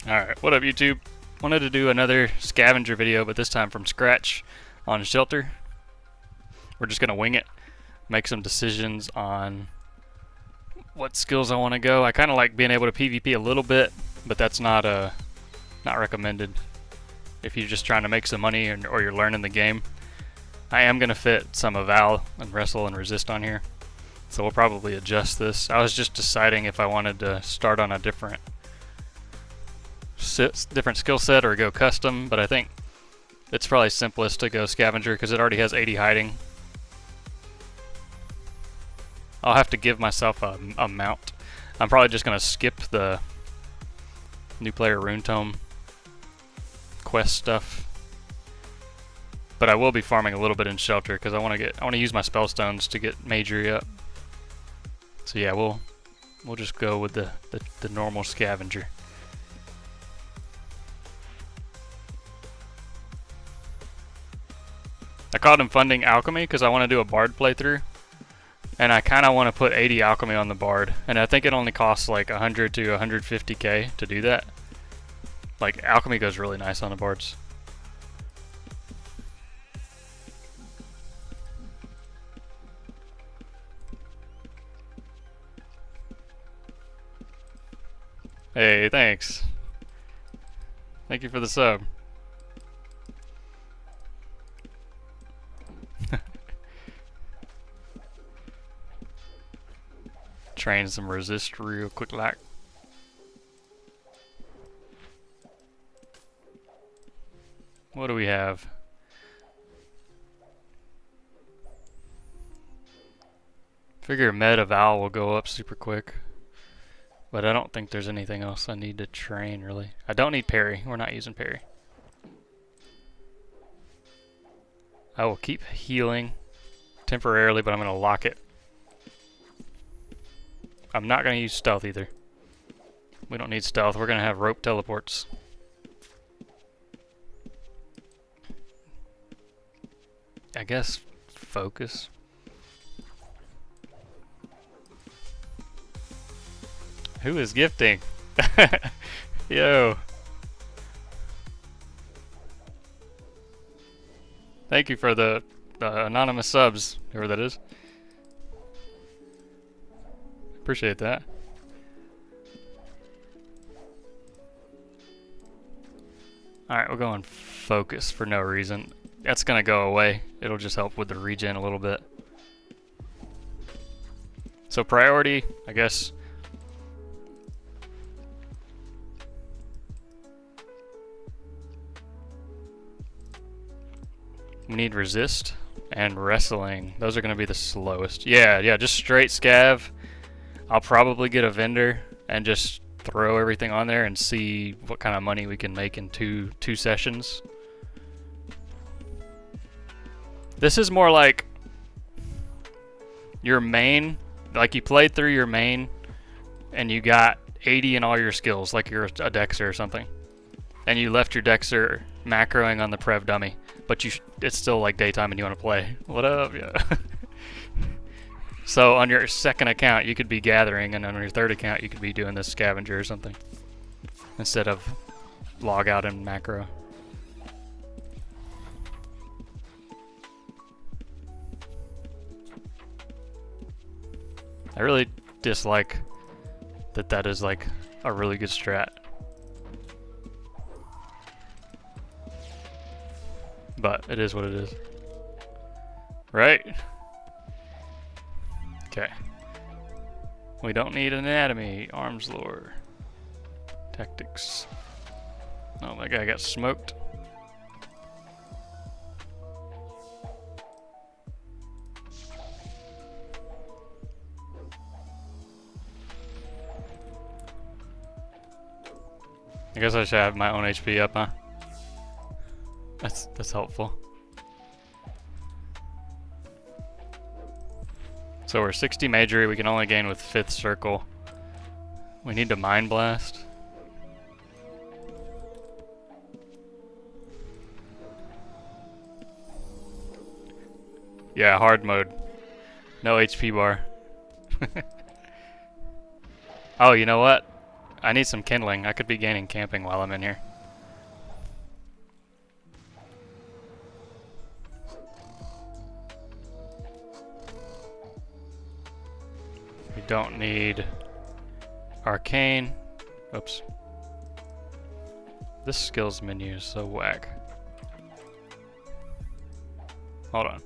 Alright, what up YouTube? Wanted to do another scavenger video, but this time from scratch on shelter. We're just gonna wing it, make some decisions on what skills I want to go. I kind of like being able to PvP a little bit, but that's not recommended if you're just trying to make some money or you're learning the game. I am gonna fit some Eval and Wrestle and Resist on here, so we'll probably adjust this. I was just deciding if I wanted to start on a different skill set or go custom, but I think it's probably simplest to go Scavenger because it already has 80 hiding. I'll have to give myself a mount. I'm probably just gonna skip the new player rune tome quest stuff, but I will be farming a little bit in shelter because I want to use my spell stones to get magery up. So yeah, we'll just go with the normal Scavenger. I called him funding alchemy because I want to do a bard playthrough, and I kind of want to put 80 alchemy on the bard, and I think it only costs like 100 to 150k to do that. Like, alchemy goes really nice on the bards. Hey, thanks. Thank you for the sub. Train some resist real quick like. What do we have? Figure med eval will go up super quick, but I don't think there's anything else I need to train really. I don't need parry. We're not using parry. I will keep healing temporarily, but I'm going to lock it. I'm not going to use stealth either. We don't need stealth. We're going to have rope teleports. I guess focus. Who is gifting? Yo. Thank you for the anonymous subs, whoever that is. Appreciate that. Alright, we're going focus for no reason. That's gonna go away. It'll just help with the regen a little bit. So priority, I guess. We need resist and wrestling. Those are gonna be the slowest. Yeah, just straight scav. I'll probably get a vendor and just throw everything on there and see what kind of money we can make in two sessions. This is more like your main, like you played through your main and you got 80 in all your skills, like you're a Dexter or something, and you left your Dexter macroing on the Prev dummy, but it's still like daytime and you want to play. What up? Yeah. So on your second account you could be gathering, and on your third account you could be doing this scavenger or something instead of log out and macro. I really dislike that is like a really good strat, but it is what it is, right? Okay. We don't need anatomy, arms lore, tactics. Oh, that guy got smoked. I guess I should have my own HP up, huh? That's helpful. So we're 60 magery, we can only gain with 5th circle. We need to mind blast. Yeah, hard mode. No HP bar. Oh, you know what? I need some kindling. I could be gaining camping while I'm in here. We don't need arcane. Oops. This skills menu is so whack. Hold on.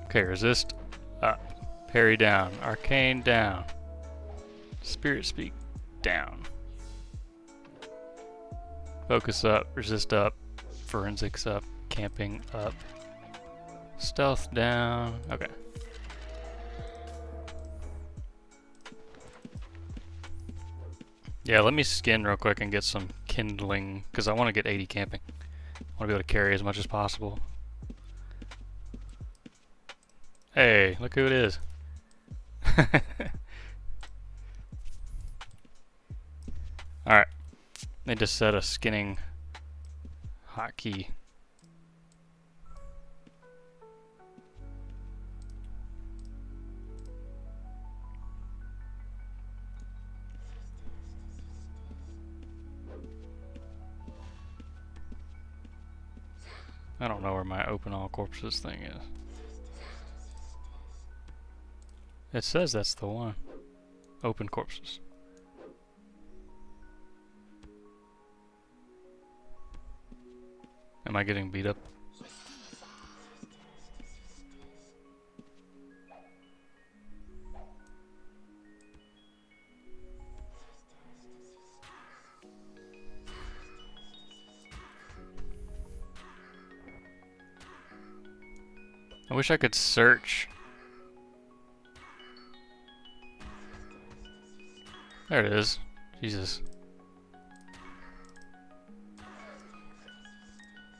Okay, resist up. Parry down. Arcane down. Spirit speak down. Focus up. Resist up. Forensics up. Camping up. Stealth down. Okay. Yeah, let me skin real quick and get some kindling, because I want to get 80 camping. I want to be able to carry as much as possible. Hey, look who it is. Alright. Need to set a skinning hotkey. I don't know where my open all corpses thing is. It says that's the one. Open corpses. Am I getting beat up? I wish I could search. There it is. Jesus.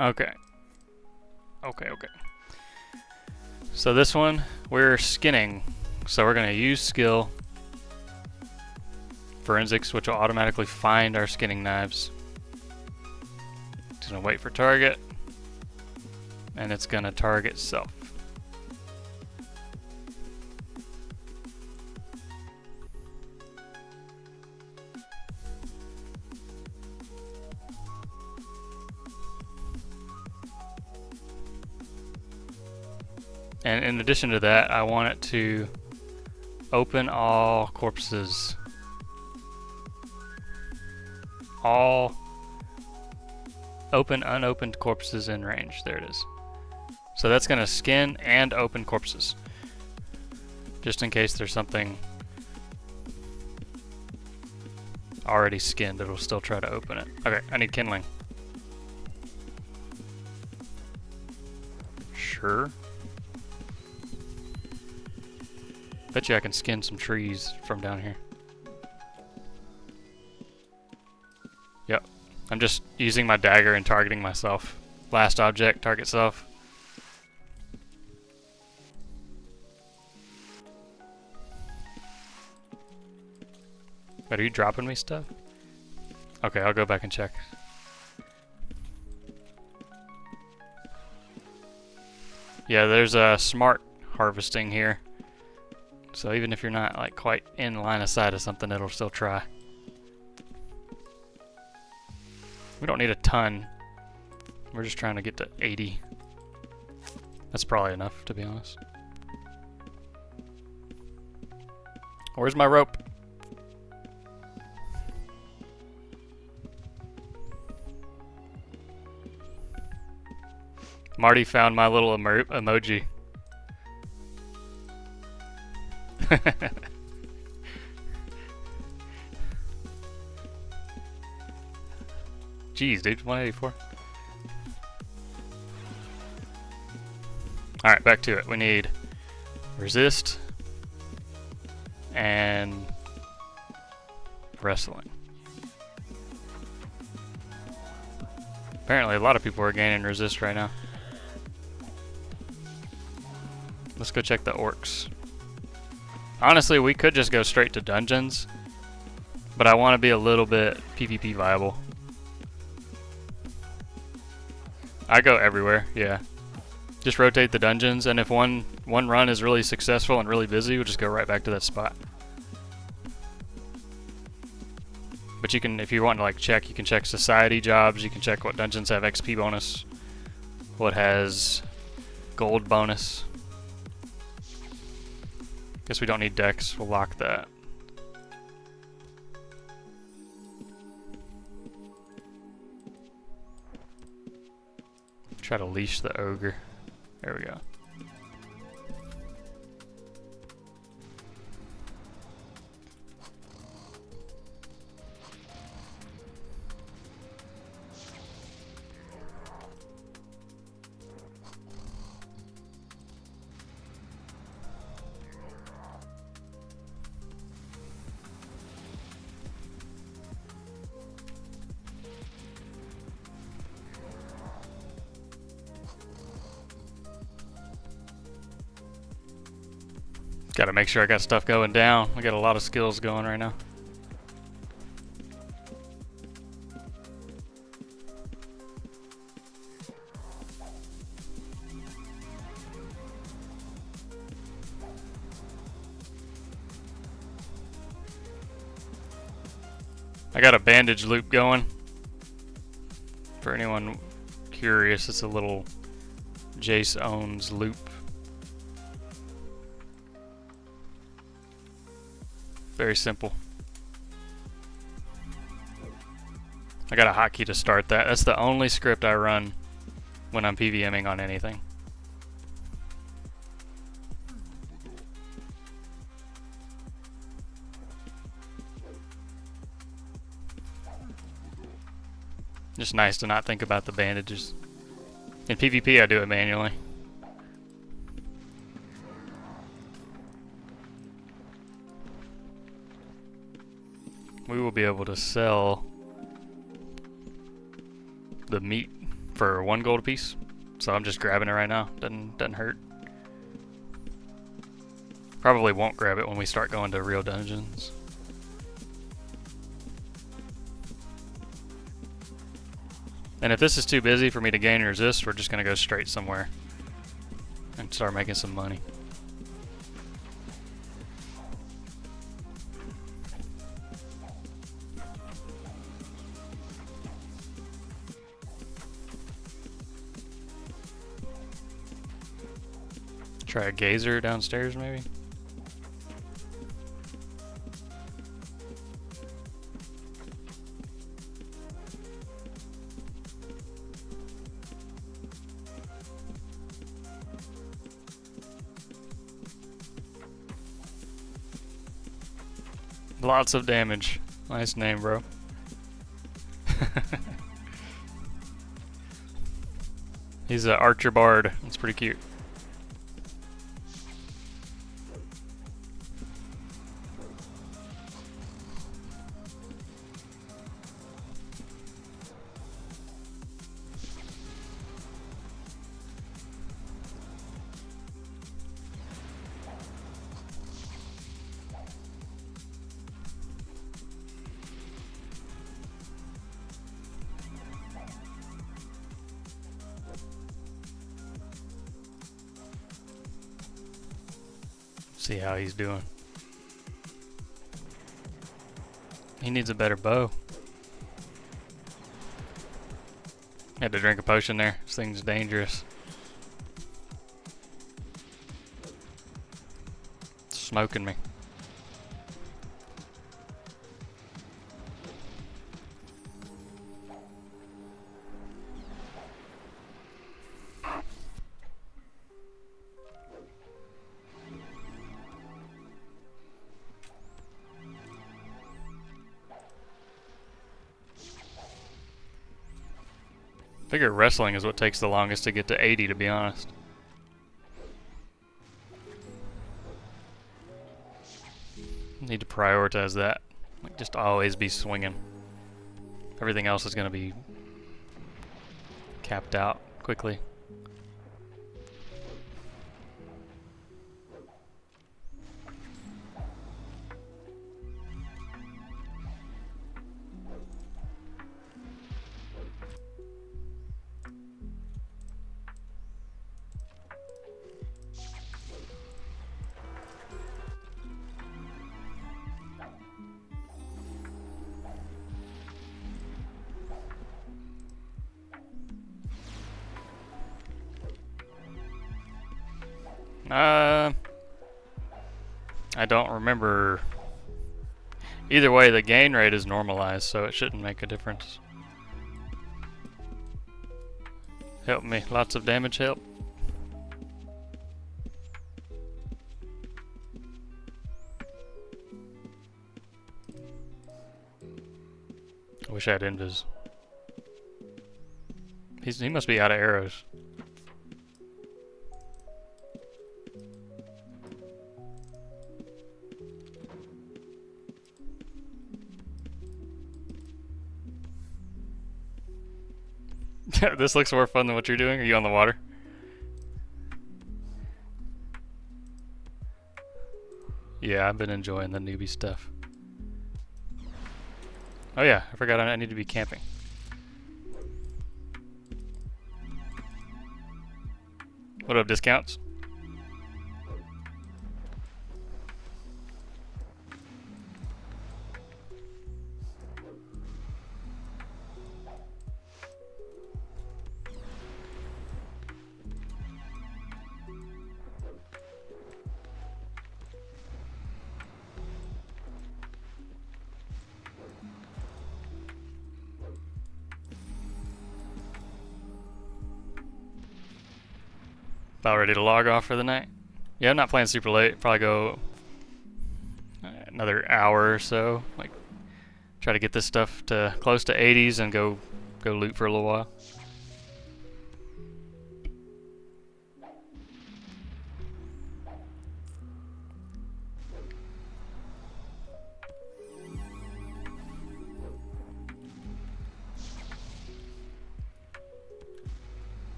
Okay. Okay. So this one, we're skinning. So we're going to use skill. Forensics, which will automatically find our skinning knives. It's going to wait for target. And it's going to target self. And in addition to that, I want it to open all corpses. All open unopened corpses in range. There it is. So that's going to skin and open corpses. Just in case there's something already skinned, it'll still try to open it. Okay, I need kindling. Sure. Bet you I can skin some trees from down here. Yep. I'm just using my dagger and targeting myself. Last object, target self. But are you dropping me stuff? Okay, I'll go back and check. Yeah, there's a smart harvesting here. So even if you're not like quite in line of sight of something, it'll still try. We don't need a ton. We're just trying to get to 80. That's probably enough, to be honest. Where's my rope? Marty found my little emoji. Jeez, dude, 184. Alright, back to it. We need resist and wrestling. Apparently a lot of people are gaining resist right now. Let's go check the orcs. Honestly, we could just go straight to dungeons, but I want to be a little bit PvP viable. I go everywhere, yeah. Just rotate the dungeons, and if one run is really successful and really busy, we'll just go right back to that spot. But you can, if you want to like check, you can check society jobs, you can check what dungeons have XP bonus, what has gold bonus. Guess we don't need dex, we'll lock that. Try to leash the ogre. There we go. Gotta make sure I got stuff going down. I got a lot of skills going right now. I got a bandage loop going. For anyone curious, it's a little Jace owns loop. Very simple. I got a hotkey to start that. That's the only script I run when I'm PVMing on anything. Just nice to not think about the bandages. In PvP I do it manually. We will be able to sell the meat for 1 gold apiece. So I'm just grabbing it right now. Doesn't hurt. Probably won't grab it when we start going to real dungeons. And if this is too busy for me to gain resist, we're just gonna go straight somewhere and start making some money. Try a gazer downstairs, maybe? Lots of damage. Nice name, bro. He's an archer bard. That's pretty cute. See how he's doing. He needs a better bow. Had to drink a potion there. This thing's dangerous. It's smoking me. I figure wrestling is what takes the longest to get to 80, to be honest. Need to prioritize that. Like, just always be swinging. Everything else is going to be capped out quickly. I don't remember. Either way, the gain rate is normalized, so it shouldn't make a difference. Help me. Lots of damage help. I wish I had invis. He must be out of arrows. This looks more fun than what you're doing. Are you on the water? Yeah, I've been enjoying the newbie stuff. Oh yeah, I forgot I need to be camping. What up, discounts? About ready to log off for the night. Yeah, I'm not playing super late. Probably go another hour or so. Like, try to get this stuff to close to 80s and go loot for a little while.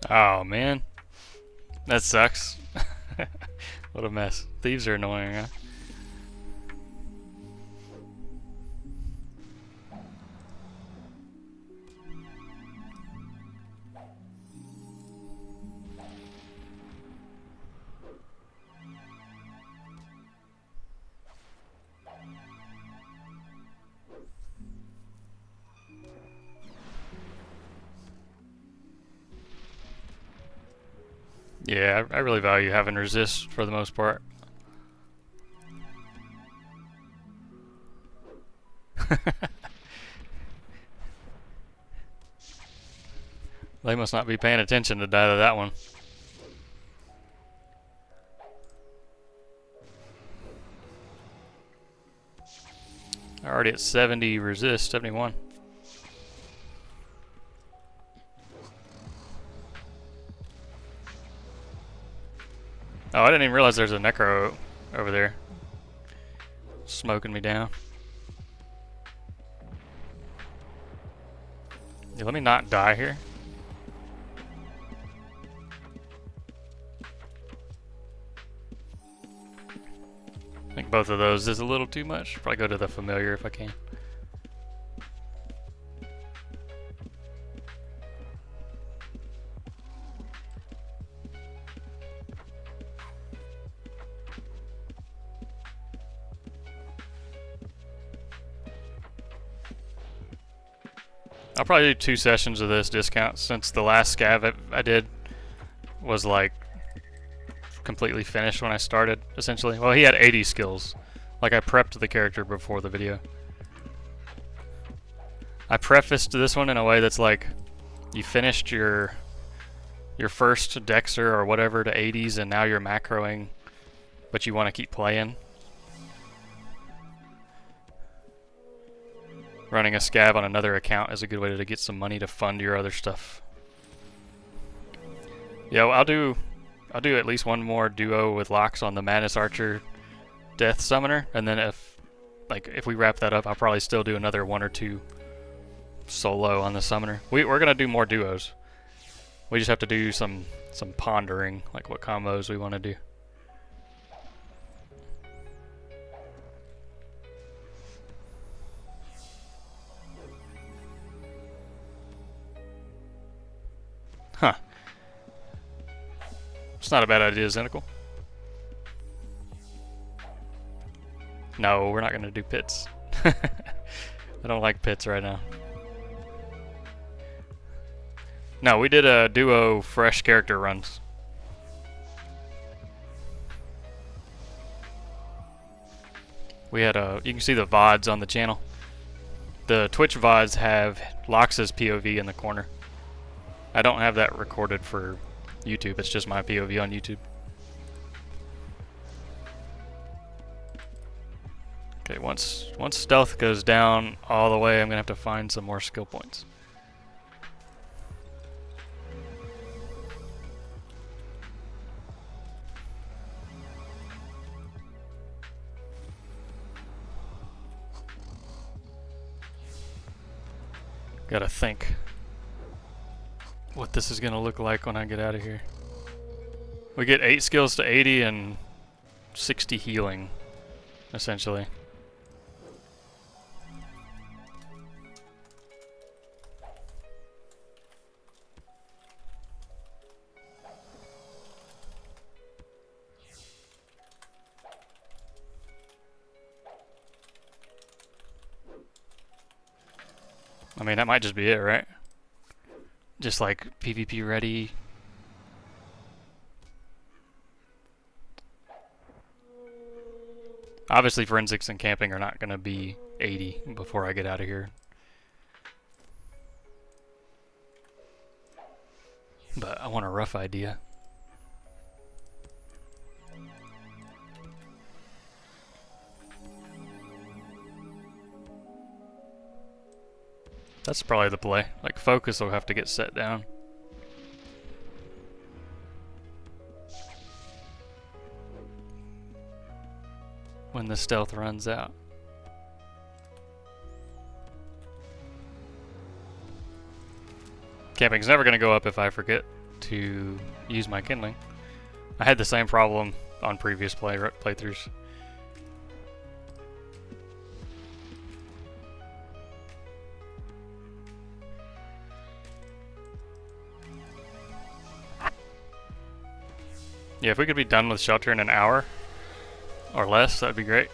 Oh man, that sucks. What a mess. Thieves are annoying, huh? Yeah, I really value having resist for the most part. They must not be paying attention to die to that one. Already at 70 resist, 71. Oh, I didn't even realize there's a necro over there. Smoking me down. Yeah, let me not die here. I think both of those is a little too much. Probably go to the familiar if I can. I'll probably do 2 sessions of this discount since the last scav I did was like completely finished when I started, essentially. Well, he had 80 skills. Like, I prepped the character before the video. I prefaced this one in a way that's like, you finished your first Dexter or whatever to 80s and now you're macroing, but you want to keep playing. Running a scav on another account is a good way to get some money to fund your other stuff. Yeah, well, I'll do at least one more duo with locks on the Madness Archer Death Summoner, and then if we wrap that up, I'll probably still do another 1 or 2 solo on the Summoner. We're gonna do more duos. We just have to do some some pondering, like what combos we want to do. Huh. It's not a bad idea, Zenical. No, we're not going to do pits. I don't like pits right now. No, we did a duo fresh character runs. We had you can see the VODs on the channel. The Twitch VODs have Lox's POV in the corner. I don't have that recorded for YouTube, it's just my POV on YouTube. Okay, once stealth goes down all the way, I'm gonna have to find some more skill points. Gotta think what this is gonna look like when I get out of here. We get 8 skills to 80 and 60 healing, essentially. I mean, that might just be it, right? Just like PvP ready. Obviously, forensics and camping are not going to be 80 before I get out of here. But I want a rough idea. That's probably the play. Like, focus will have to get set down. When the stealth runs out. Camping's never going to go up if I forget to use my kindling. I had the same problem on previous playthroughs. Yeah, if we could be done with shelter in an hour or less, that'd be great.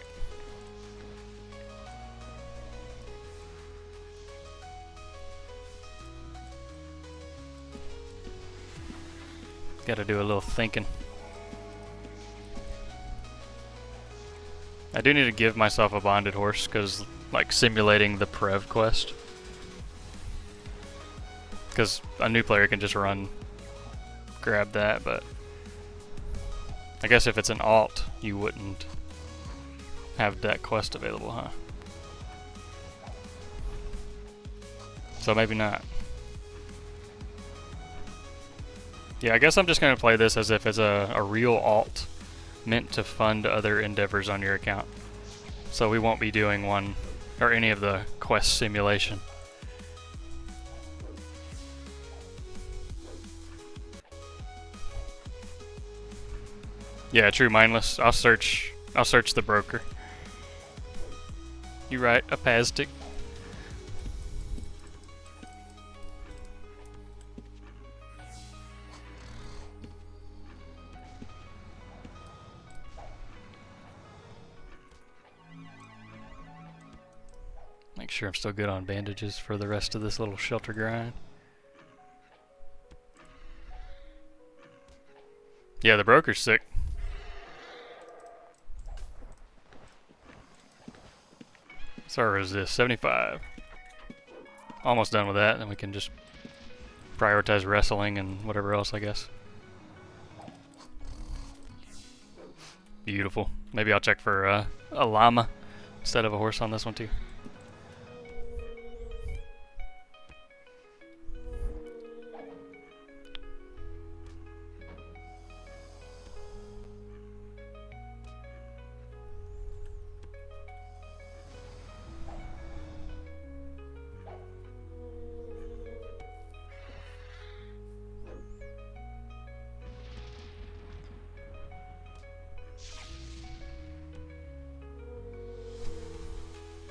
Gotta do a little thinking. I do need to give myself a bonded horse, because, like, simulating the Prev quest. Because a new player can just run, grab that, but I guess if it's an alt, you wouldn't have that quest available, huh? So maybe not. Yeah, I guess I'm just going to play this as if it's a real alt meant to fund other endeavors on your account. So we won't be doing one or any of the quest simulation. Yeah, true, mindless. I'll search the broker. You right, a Paztic. Make sure I'm still good on bandages for the rest of this little shelter grind. Yeah, the broker's sick. Sorry, is this 75? Almost done with that, then we can just prioritize wrestling and whatever else, I guess. Beautiful. Maybe I'll check for a llama instead of a horse on this one too.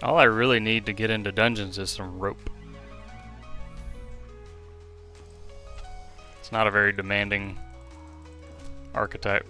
All I really need to get into dungeons is some rope. It's not a very demanding archetype.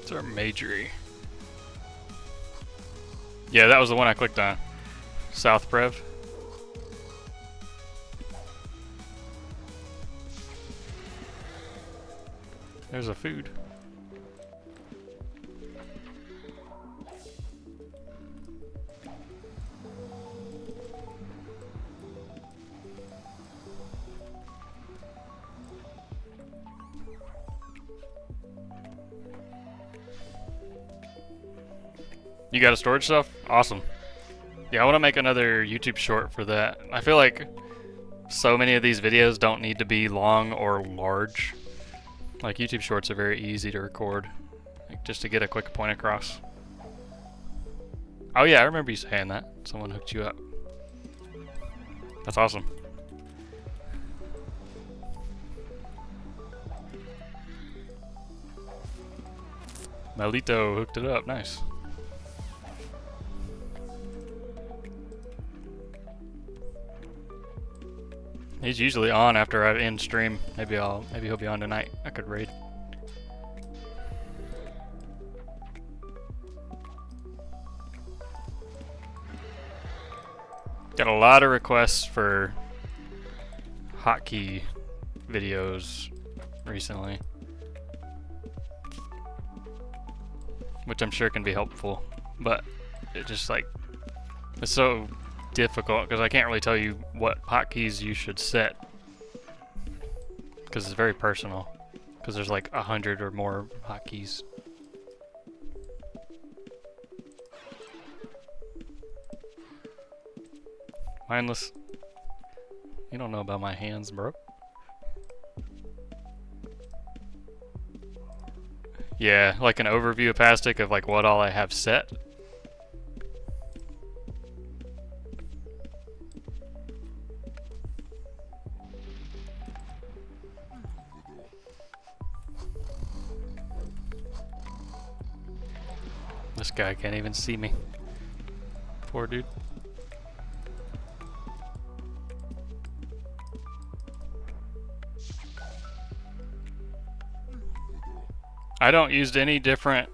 It's our majory. Yeah, that was the one I clicked on. South Prev. There's a food. You got a storage stuff? Awesome. Yeah, I want to make another YouTube short for that. I feel like so many of these videos don't need to be long or large. Like YouTube shorts are very easy to record, like just to get a quick point across. Oh yeah, I remember you saying that. Someone hooked you up. That's awesome. Melito hooked it up. Nice. He's usually on after I end stream. Maybe he'll be on tonight. I could raid. Got a lot of requests for hotkey videos recently, which I'm sure can be helpful, but it just like it's so difficult because I can't really tell you what hotkeys you should set because it's very personal, because there's like 100 or more hotkeys. Mindless. You don't know about my hands, bro. Yeah, like an overview of Pastic of like what all I have set. This guy can't even see me. Poor dude. I don't use any different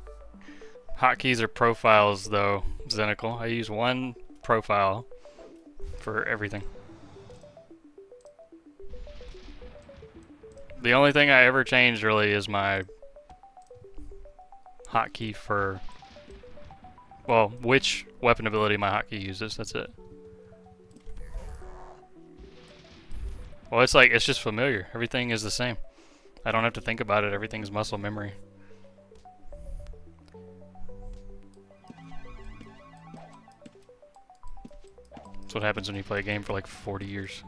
hotkeys or profiles though, Zenical. I use one profile for everything. The only thing I ever changed really is my hotkey for, well, which weapon ability my hotkey uses, that's it. Well, it's like, it's just familiar. Everything is the same. I don't have to think about it. Everything's muscle memory. That's what happens when you play a game for like 40 years.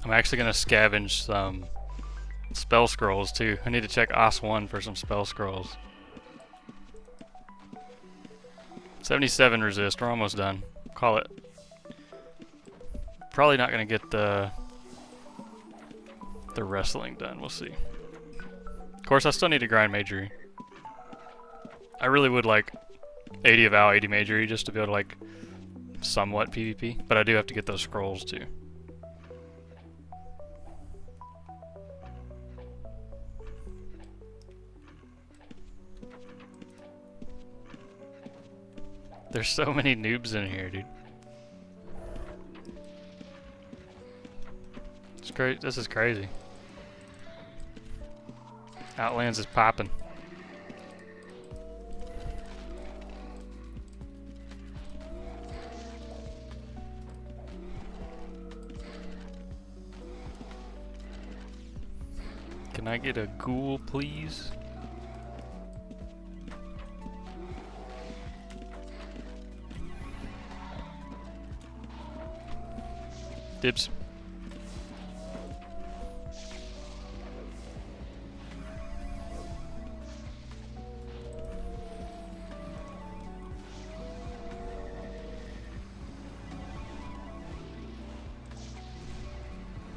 I'm actually going to scavenge some spell scrolls too. I need to check OS1 for some spell scrolls. 77 resist, we're almost done. Call it. Probably not going to get the wrestling done, we'll see. Of course, I still need to grind majory. I really would like 80 of Al, 80 majory just to be able to like somewhat PvP, but I do have to get those scrolls too. There's so many noobs in here, dude. great. This is crazy. Outlands is popping. Can I get a ghoul, please? Dibs.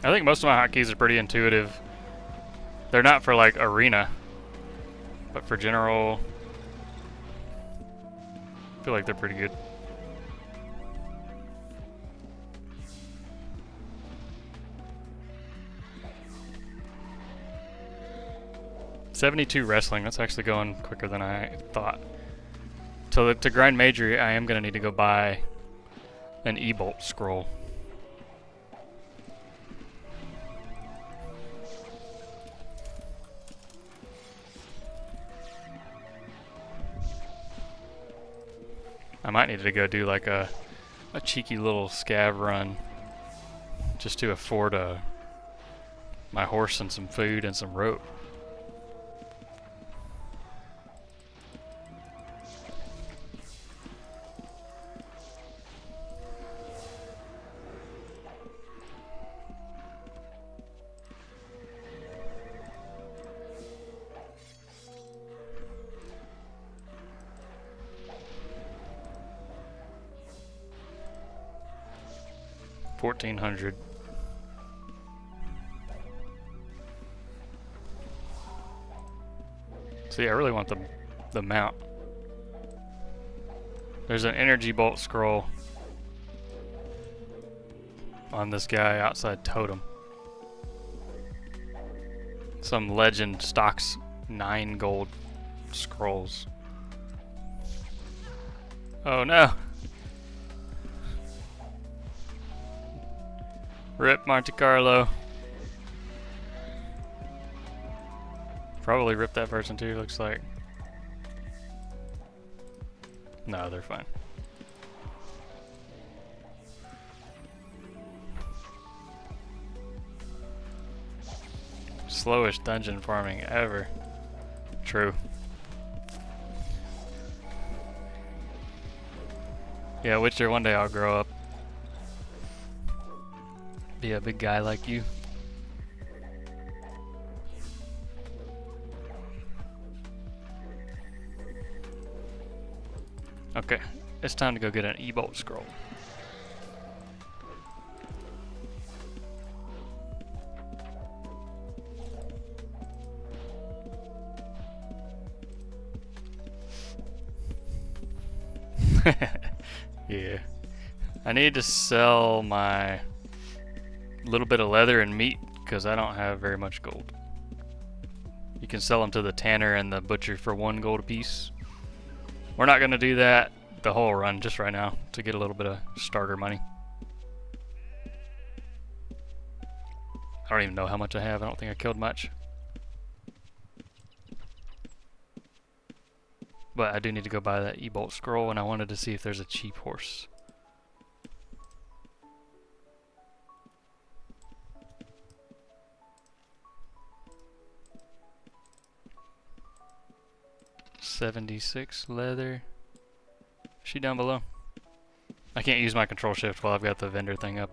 I think most of my hotkeys are pretty intuitive. They're not for like arena, but for general, I feel like they're pretty good. $72 wrestling, that's actually going quicker than I thought. So to grind major, I am gonna need to go buy an E-bolt scroll. I might need to go do like a cheeky little scav run just to afford my horse and some food and some rope. $1,400. See, I really want the mount. There's an energy bolt scroll on this guy outside Totem. Some legend stocks 9 gold scrolls. Oh no! Rip Monte Carlo. Probably rip that person too, looks like. No, they're fine. Slowest dungeon farming ever. True. Yeah, Witcher, one day I'll grow up. Be a big guy like you. Okay, it's time to go get an E-bolt scroll. Yeah. I need to sell my little bit of leather and meat because I don't have very much gold. You can sell them to the tanner and the butcher for 1 gold apiece. We're not going to do that the whole run, just right now, to get a little bit of starter money. I don't even know how much I have. I don't think I killed much. But I do need to go buy that E-bolt scroll, and I wanted to see if there's a cheap horse. $76 leather. Is she down below? I can't use my control shift while I've got the vendor thing up.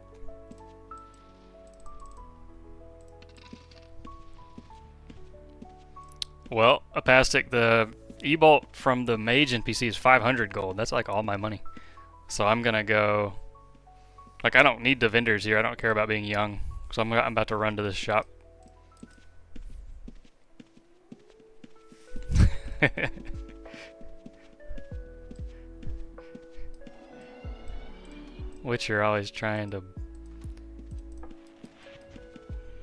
Well, Apastic, the E-bolt from the mage NPC is 500 gold. That's like all my money. So I'm gonna go. Like, I don't need the vendors here. I don't care about being young. So I'm about to run to this shop. Which you're always trying to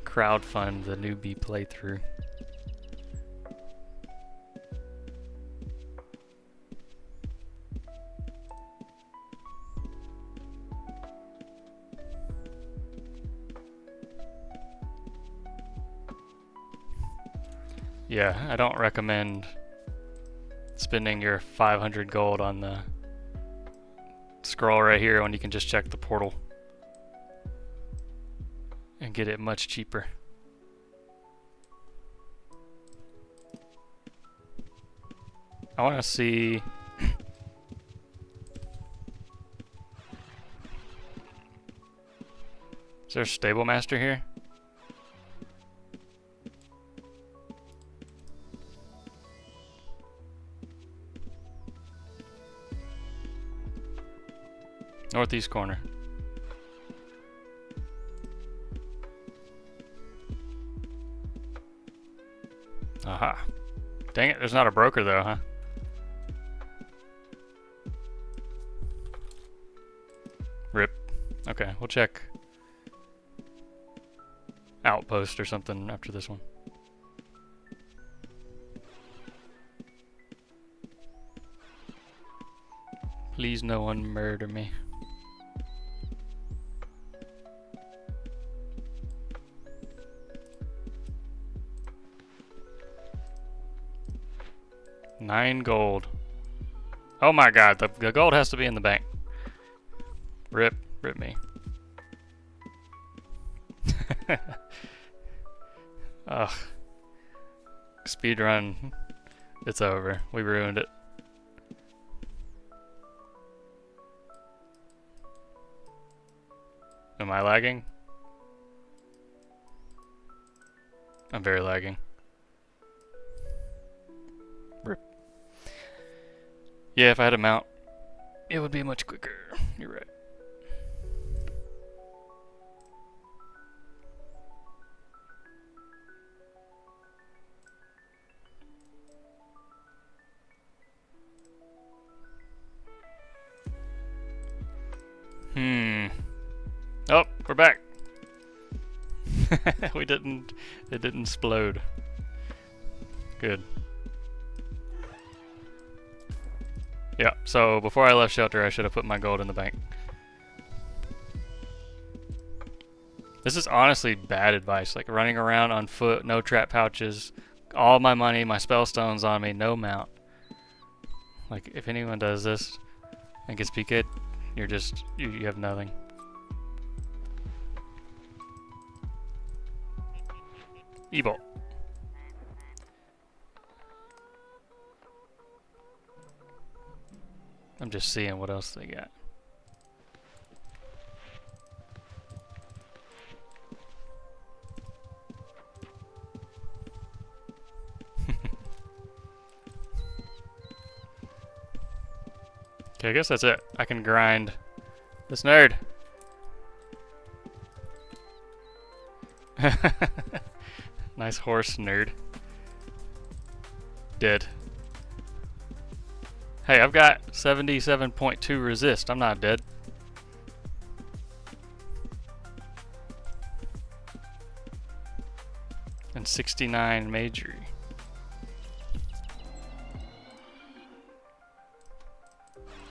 crowdfund the newbie playthrough. Yeah, I don't recommend spending your 500 gold on the scroll right here when you can just check the portal and get it much cheaper. I want to see is there a stable master here? Northeast corner. Aha. Dang it, there's not a broker though, huh? Rip. Okay, we'll check Outpost or something after this one. Please no one murder me. $9 gold. Oh my god, the gold has to be in the bank. Rip me. Ugh. Speedrun. It's over. We ruined it. Am I lagging? I'm very lagging. Rip. Yeah, if I had a mount, it would be much quicker. You're right. Oh, we're back. It didn't explode. Good. Yeah, so before I left shelter, I should have put my gold in the bank. This is honestly bad advice, like running around on foot, no trap pouches, all my money, my spell stones on me, no mount. Like, if anyone does this and gets PK'd, you're just, you have nothing. E-bolt. I'm just seeing what else they got. Okay, I guess that's it. I can grind this nerd. Nice horse, nerd. Dead. Hey, I've got 77.2 resist. I'm not dead. And 69 majory.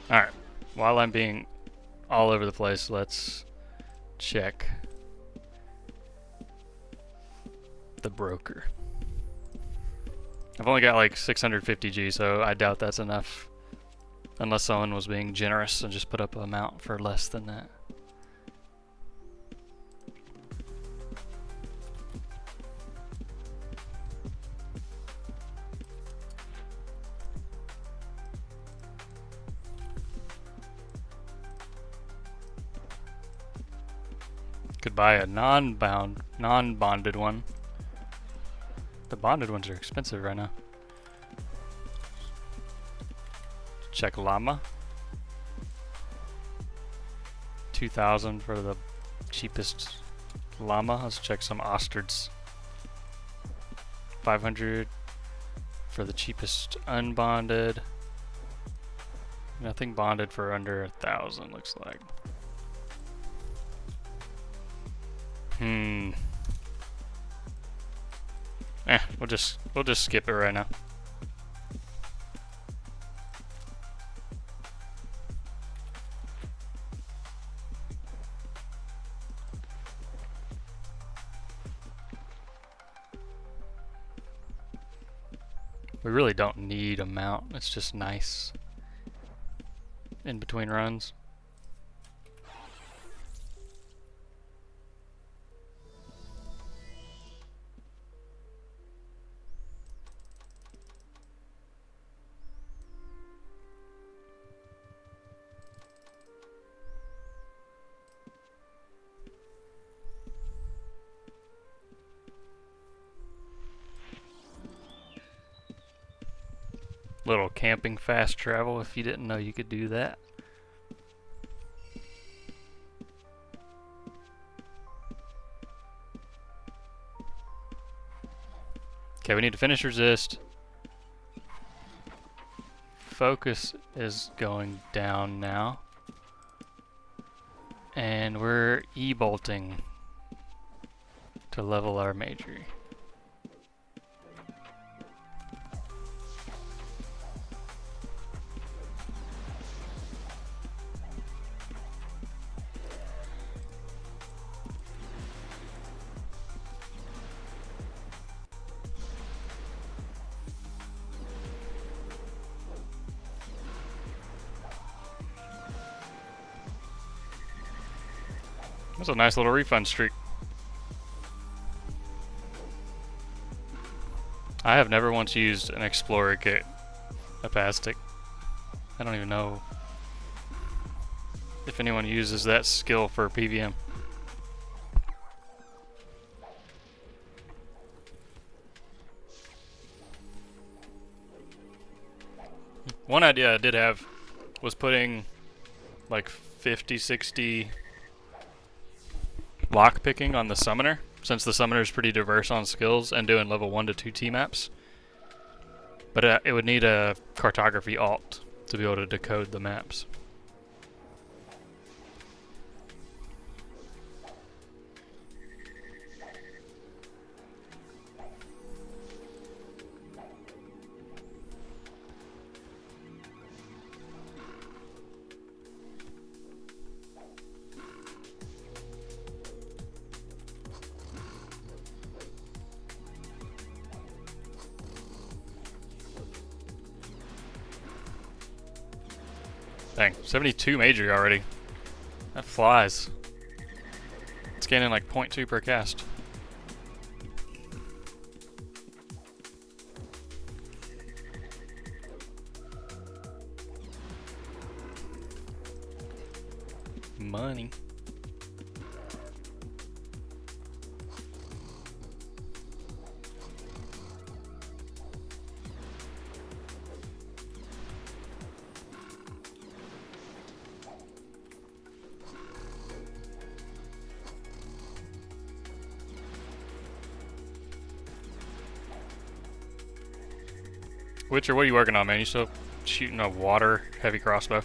Alright. While I'm being all over the place, let's check the broker. I've only got like 650 G, so I doubt that's enough. Unless someone was being generous and just put up an amount for less than that. Could buy a non-bonded one. The bonded ones are expensive right now. Check llama. 2,000 for the cheapest llama. Let's check some ostards. 500 for the cheapest unbonded. Nothing bonded for under 1,000 looks like. We'll just skip it right now. We really don't need a mount. It's just nice in between runs. Little camping fast travel if you didn't know you could do that. Okay, we need to finish resist. Focus is going down now. And we're E-bolting to level our major. That's a nice little refund streak. I have never once used an Explorer kit, a Pastic. I don't even know if anyone uses that skill for PVM. One idea I did have was putting like 50, 60 lock picking on the summoner, since the summoner is pretty diverse on skills, and doing level 1 to 2 T maps. But it would need a cartography alt to be able to decode the maps. Dang, 72 major already. That flies. It's gaining like 0.2 per cast. Money. Witcher, what are you working on, man? You still shooting a water heavy crossbow?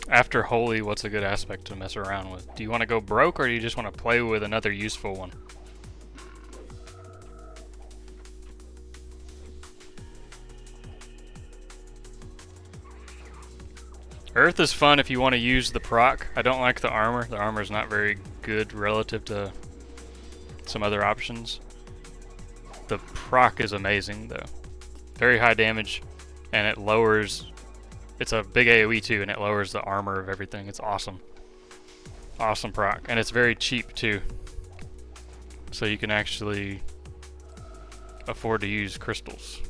After Holy, what's a good aspect to mess around with? Do you want to go broke, or do you just want to play with another useful one? Earth is fun if you want to use the proc. I don't like the armor. The armor is not very good relative to some other options. The proc is amazing though. Very high damage, and it lowers... It's a big AoE too, and it lowers the armor of everything. It's awesome. Awesome proc. And it's very cheap too. So you can actually afford to use crystals.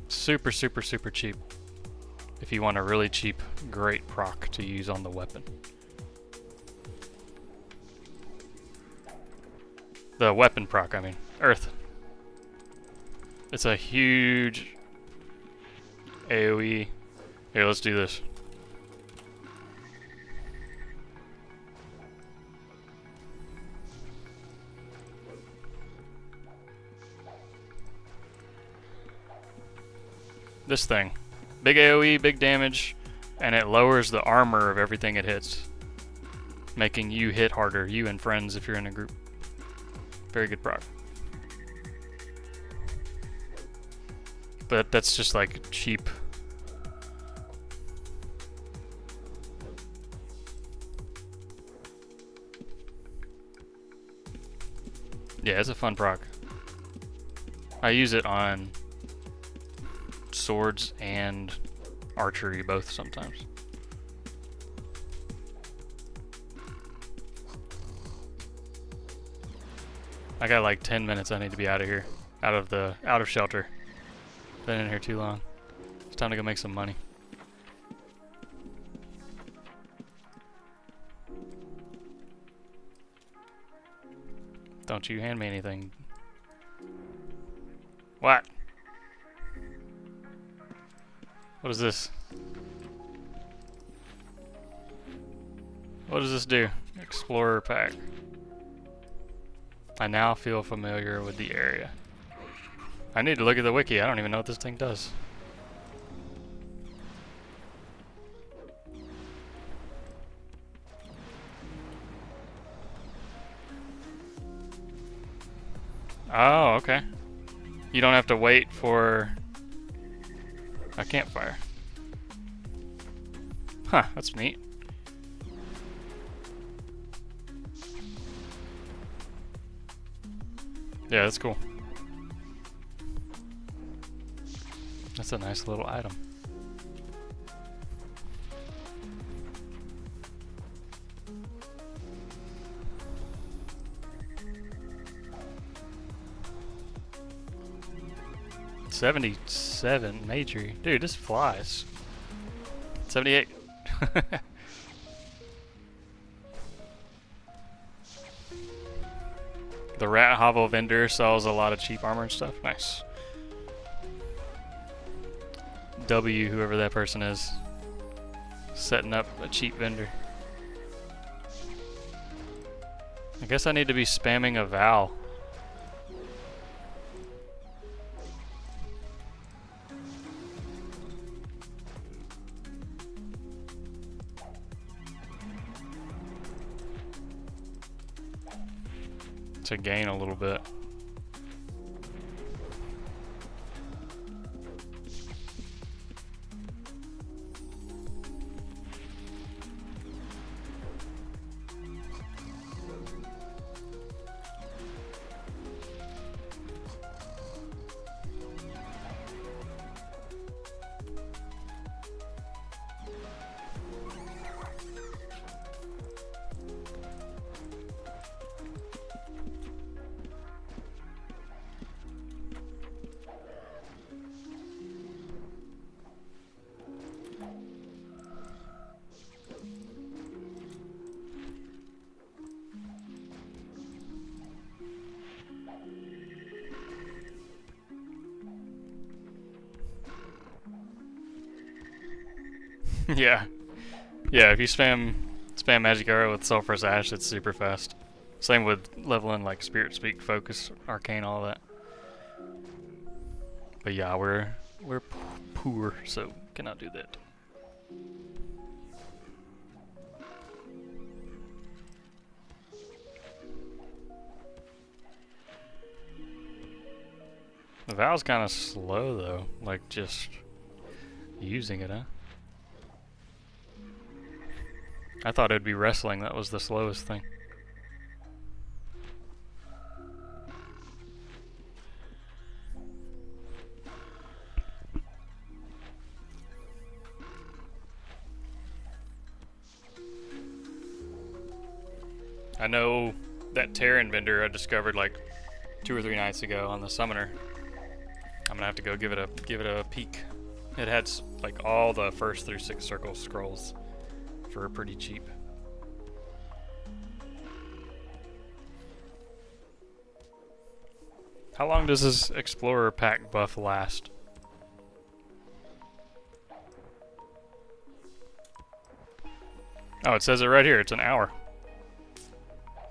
Super, super, super cheap. If you want a really cheap, great proc to use on the weapon. The weapon proc, I mean. Earth. It's a huge AoE. Here, let's do this. This thing. Big AoE, big damage, and it lowers the armor of everything it hits, making you hit harder, you and friends if you're in a group. Very good proc. But that's just like cheap. Yeah, it's a fun proc. I use it on swords and archery both sometimes. I got like 10 minutes. I need to be out of here, out of shelter. Been in here too long. It's time to go make some money. Don't you hand me anything. What? What is this? What does this do? Explorer pack. I now feel familiar with the area. I need to look at the wiki. I don't even know what this thing does. Oh, okay. You don't have to wait for a campfire. Huh, that's neat. Yeah, that's cool. That's a nice little item. $77 major. Dude, this flies. 78. The rat hovel vendor sells a lot of cheap armor and stuff. Nice. W, whoever that person is, setting up a cheap vendor. I guess I need to be spamming a Val. To gain a little bit. Yeah. Yeah, if you spam Magic Arrow with Sulphurous Ash, it's super fast. Same with leveling like Spirit Speak, Focus, Arcane, all that. But yeah, we're poor, so cannot do that. The Val's kind of slow though, like just using it, huh? I thought it'd be wrestling, that was the slowest thing. I know that Terran vendor I discovered like 2 or 3 nights ago on the Summoner. I'm gonna have to go give it a peek. It had like all the first through 6 circle scrolls for pretty cheap. How long does this Explorer pack buff last? Oh, it says it right here. It's an hour.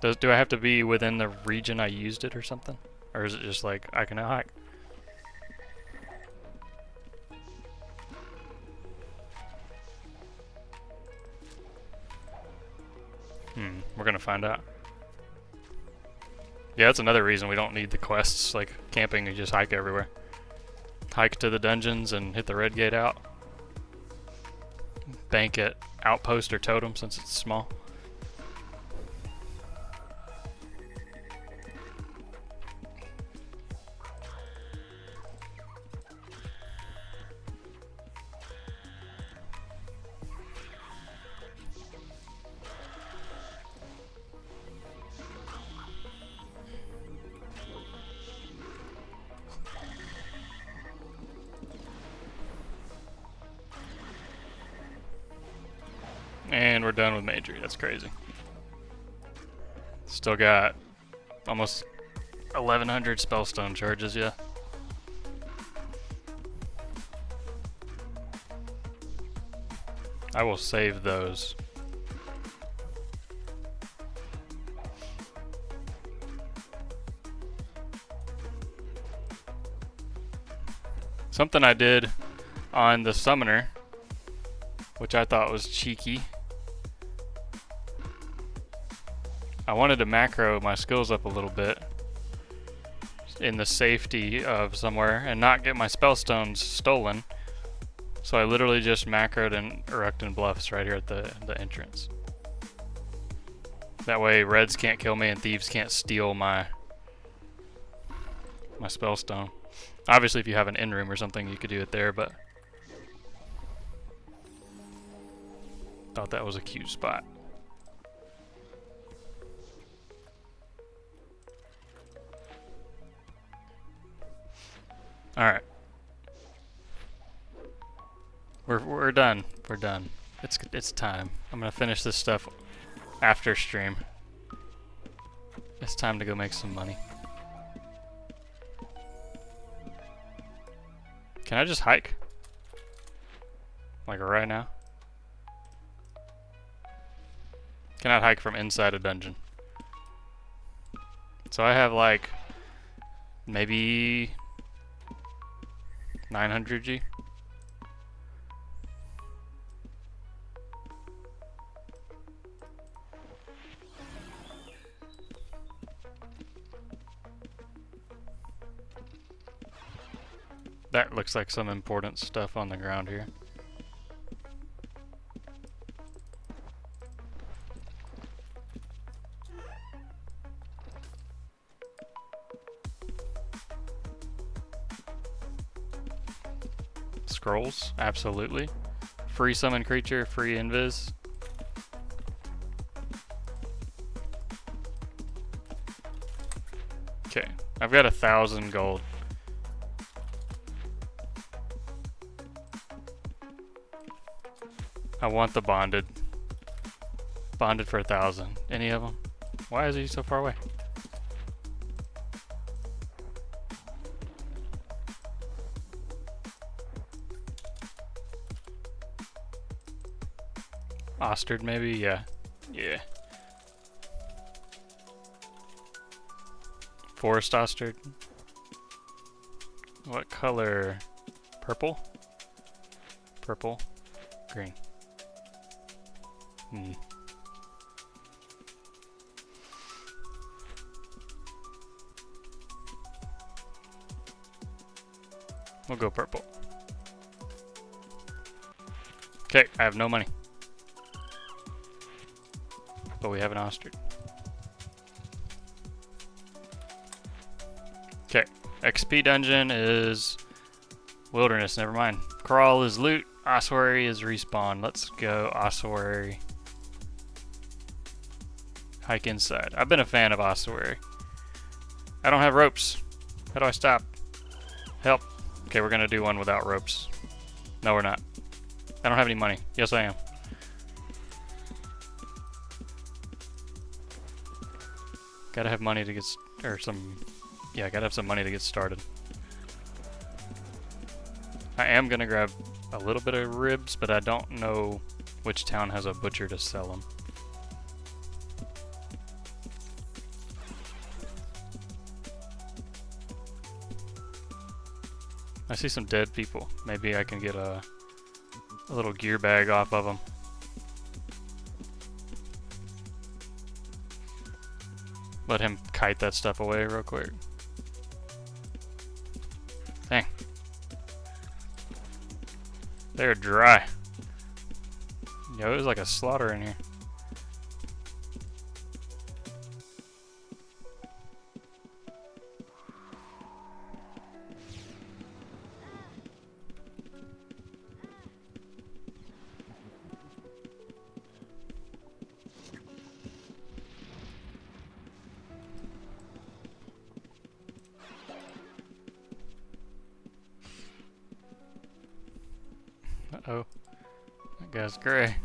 Do I have to be within the region I used it or something? Or is it just like, I can hack? find out. Yeah, that's another reason we don't need the quests, like camping. You just hike everywhere. Hike to the dungeons and hit the red gate out. Bank at outpost or totem since it's small. And we're done with Majory. That's crazy. Still got almost 1,100 spellstone charges, yeah. I will save those. Something I did on the summoner, which I thought was cheeky. I wanted to macro my skills up a little bit in the safety of somewhere and not get my spellstones stolen. So I literally just macroed in Eructan Bluffs right here at the entrance. That way reds can't kill me and thieves can't steal my spellstone. Obviously if you have an in room or something you could do it there, but thought that was a cute spot. Alright. We're done. We're done. It's time. I'm gonna finish this stuff after stream. It's time to go make some money. Can I just hike? Like right now? Cannot hike from inside a dungeon. So I have like maybe 900 G. That looks like some important stuff on the ground here. Scrolls, absolutely. Free summon creature, free invis. Okay, I've got 1,000 gold. I want the bonded. Bonded for 1,000. Any of them? Why is he so far away? Ostrich maybe? Yeah. Yeah. Forest ostrich. What color? Purple? Purple. Green. We'll go purple. Okay, I have no money. But we have an ostrich. Okay, XP dungeon is wilderness, never mind. Crawl is loot, ossuary is respawn. Let's go ossuary. Hike inside. I've been a fan of ossuary. I don't have ropes. How do I stop? Help. Okay, we're gonna do one without ropes. No, we're not. I don't have any money. Yes, I am. Gotta have money to get, yeah, gotta have some money to get started. I am gonna grab a little bit of ribs, but I don't know which town has a butcher to sell them. I see some dead people. Maybe I can get a little gear bag off of them. let him kite that stuff away real quick. Dang. They're dry. Yo, it was like a slaughter in here. Uh-oh. That guy's gray.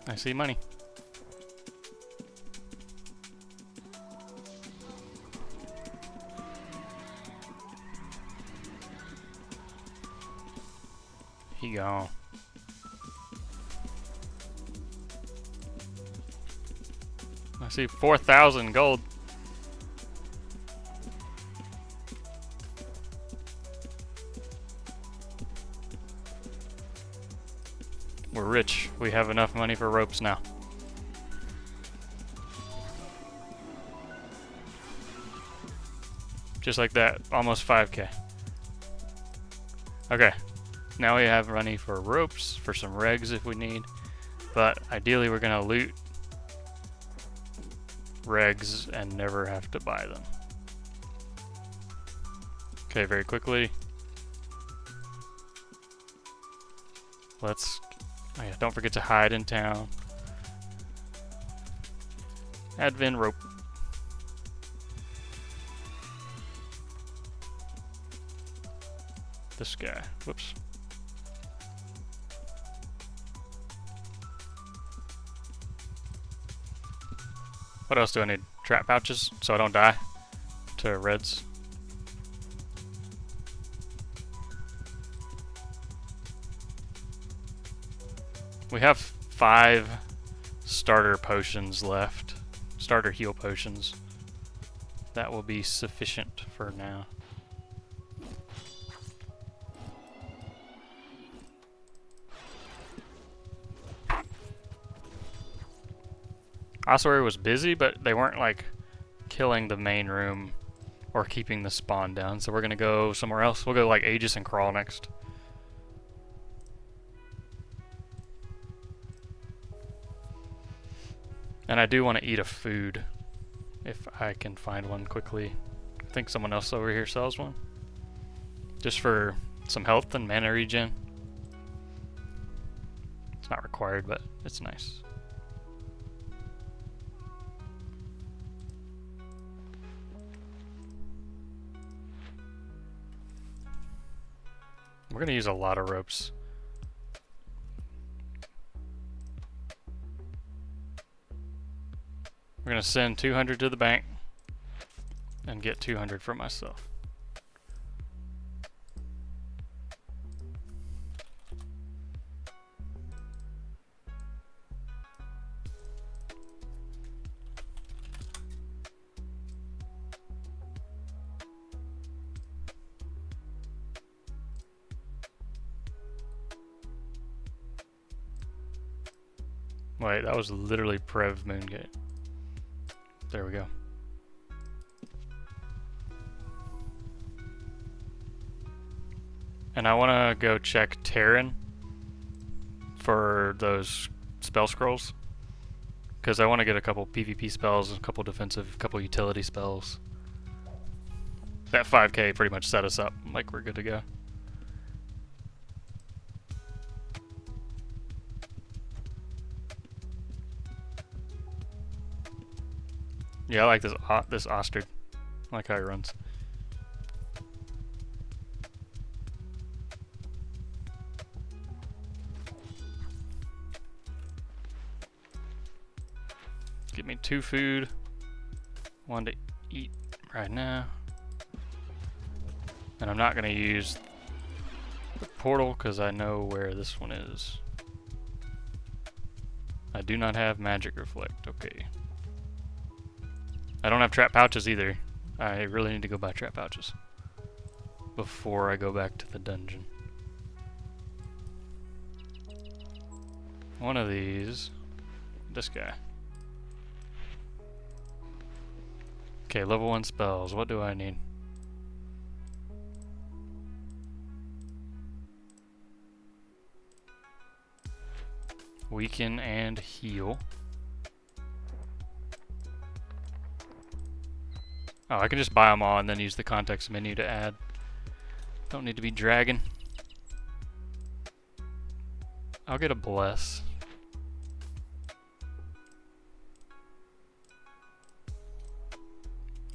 I see money. He gone. I see 4,000 gold. We're rich. We have enough money for ropes now. Just like that, almost 5K. Okay, now we have money for ropes, for some regs if we need, but ideally we're gonna loot regs and never have to buy them. Okay, very quickly. Let's, oh yeah, don't forget to hide in town. Advent rope. This guy, whoops. What else do I need? Trap pouches so I don't die to reds. We have 5 starter potions left. Starter heal potions. That will be sufficient for now. Ossuary was busy, but they weren't like killing the main room or keeping the spawn down, so we're gonna go somewhere else. We'll go like Aegis and Crawl next. And I do want to eat a food if I can find one quickly. I think someone else over here sells one. Just for some health and mana regen. It's not required, but it's nice. We're gonna use a lot of ropes. We're gonna send 200 to the bank and get 200 for myself. Wait, that was literally Prev Moongate. There we go. And I want to go check Terran for those spell scrolls. Because I want to get a couple PvP spells, a couple defensive, a couple utility spells. That 5K pretty much set us up like we're good to go. Yeah, I like this Ostrich. I like how he runs. Give me 2 food. 1 to eat right now. And I'm not going to use the portal because I know where this one is. I do not have magic reflect. Okay. I don't have trap pouches either. I really need to go buy trap pouches before I go back to the dungeon. one of these. This guy. Okay, level 1 spells. What do I need? Weaken and heal. Oh, I can just buy them all and then use the context menu to add. Don't need to be dragging. I'll get a bless.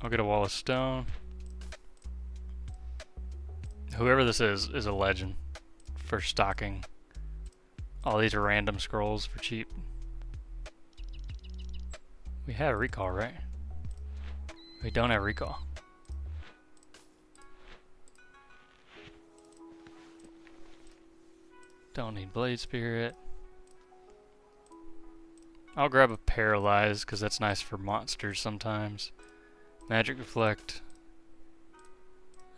I'll get a wall of stone. Whoever this is a legend for stocking all these random scrolls for cheap. We have recall, right? We don't have recall. Don't need blade spirit. I'll grab a paralyze because that's nice for monsters sometimes. Magic reflect.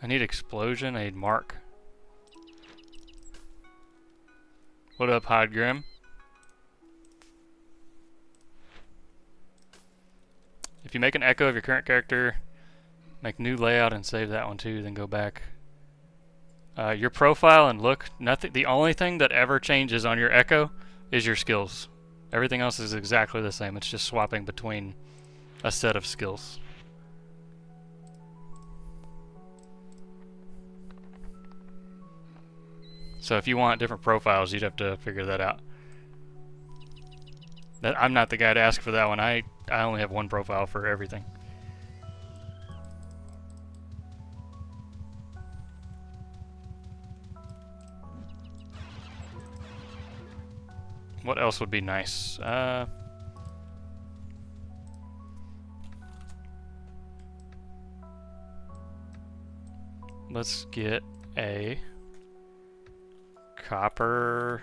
I need explosion. I need mark. What up, Hide Grim? If you make an echo of your current character, make new layout and save that one too, then go back. Your profile and look, nothing. The only thing that ever changes on your echo is your skills. Everything else is exactly the same. It's just swapping between a set of skills. So if you want different profiles, you'd have to figure that out. I'm not the guy to ask for that one. I only have one profile for everything. What else would be nice? Let's get a copper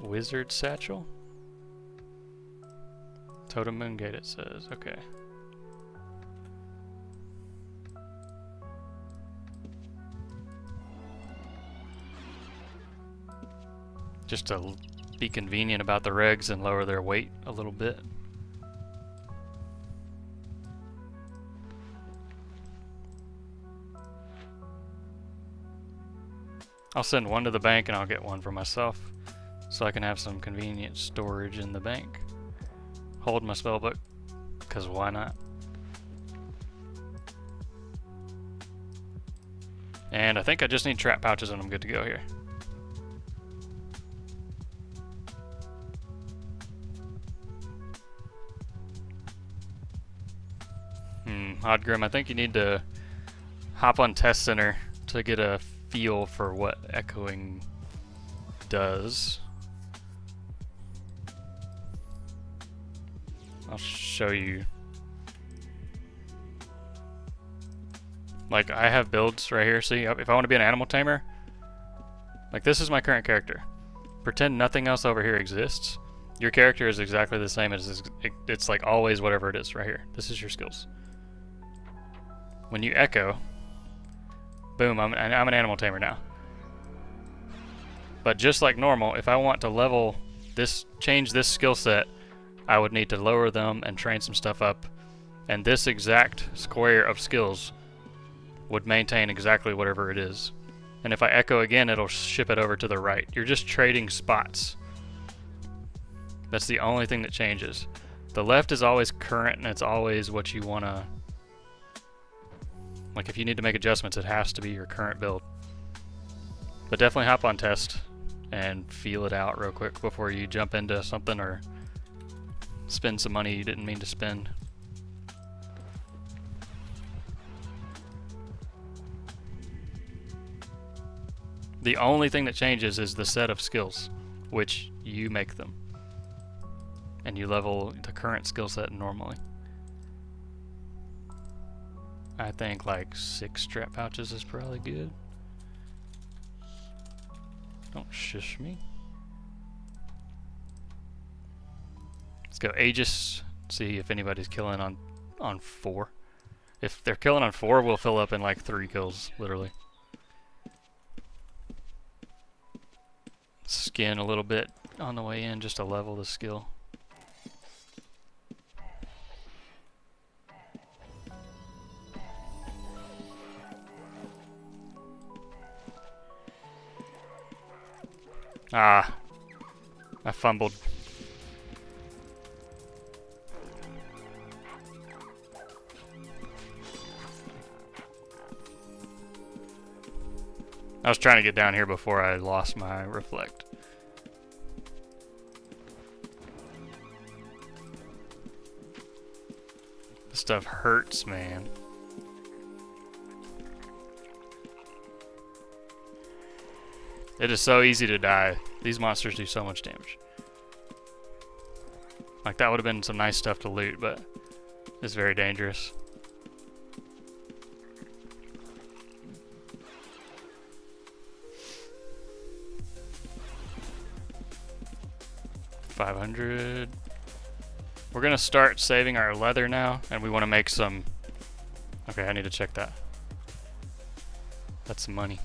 wizard satchel. Totem Moon Gate, it says. Okay. Just to be convenient about the regs and lower their weight a little bit. I'll send one to the bank and I'll get one for myself so I can have some convenient storage in the bank. Hold my spellbook, because why not? And I think I just need trap pouches and I'm good to go here. Oddgrim, I think you need to hop on Test Center to get a feel for what echoing does. I'll show you. Like, I have builds right here. See, if I want to be an animal tamer, like this is my current character. Pretend nothing else over here exists. Your character is exactly the same as it's like always whatever it is right here. This is your skills. When you echo, boom, I'm an animal tamer now. But just like normal, if I want to level this, change this skill set, I would need to lower them and train some stuff up. And this exact square of skills would maintain exactly whatever it is. And if I echo again, it'll ship it over to the right. You're just trading spots. That's the only thing that changes. The left is always current and it's always what you want to... Like if you need to make adjustments, it has to be your current build. But definitely hop on test and feel it out real quick before you jump into something or spend some money you didn't mean to spend. The only thing that changes is the set of skills, which you make them. And you level the current skill set normally. I think like 6 strap pouches is probably good. Don't shush me. Let's go Aegis, see if anybody's killing on 4. If they're killing on 4, we'll fill up in like 3 kills, literally. skin a little bit on the way in just to level the skill. Ah, I fumbled. I was trying to get down here before I lost my reflect. This stuff hurts, man. It is so easy to die. These monsters do so much damage. Like, that would have been some nice stuff to loot, but it's very dangerous. $500. We're gonna start saving our leather now, and we want to make some. Okay, I need to check that. That's some money.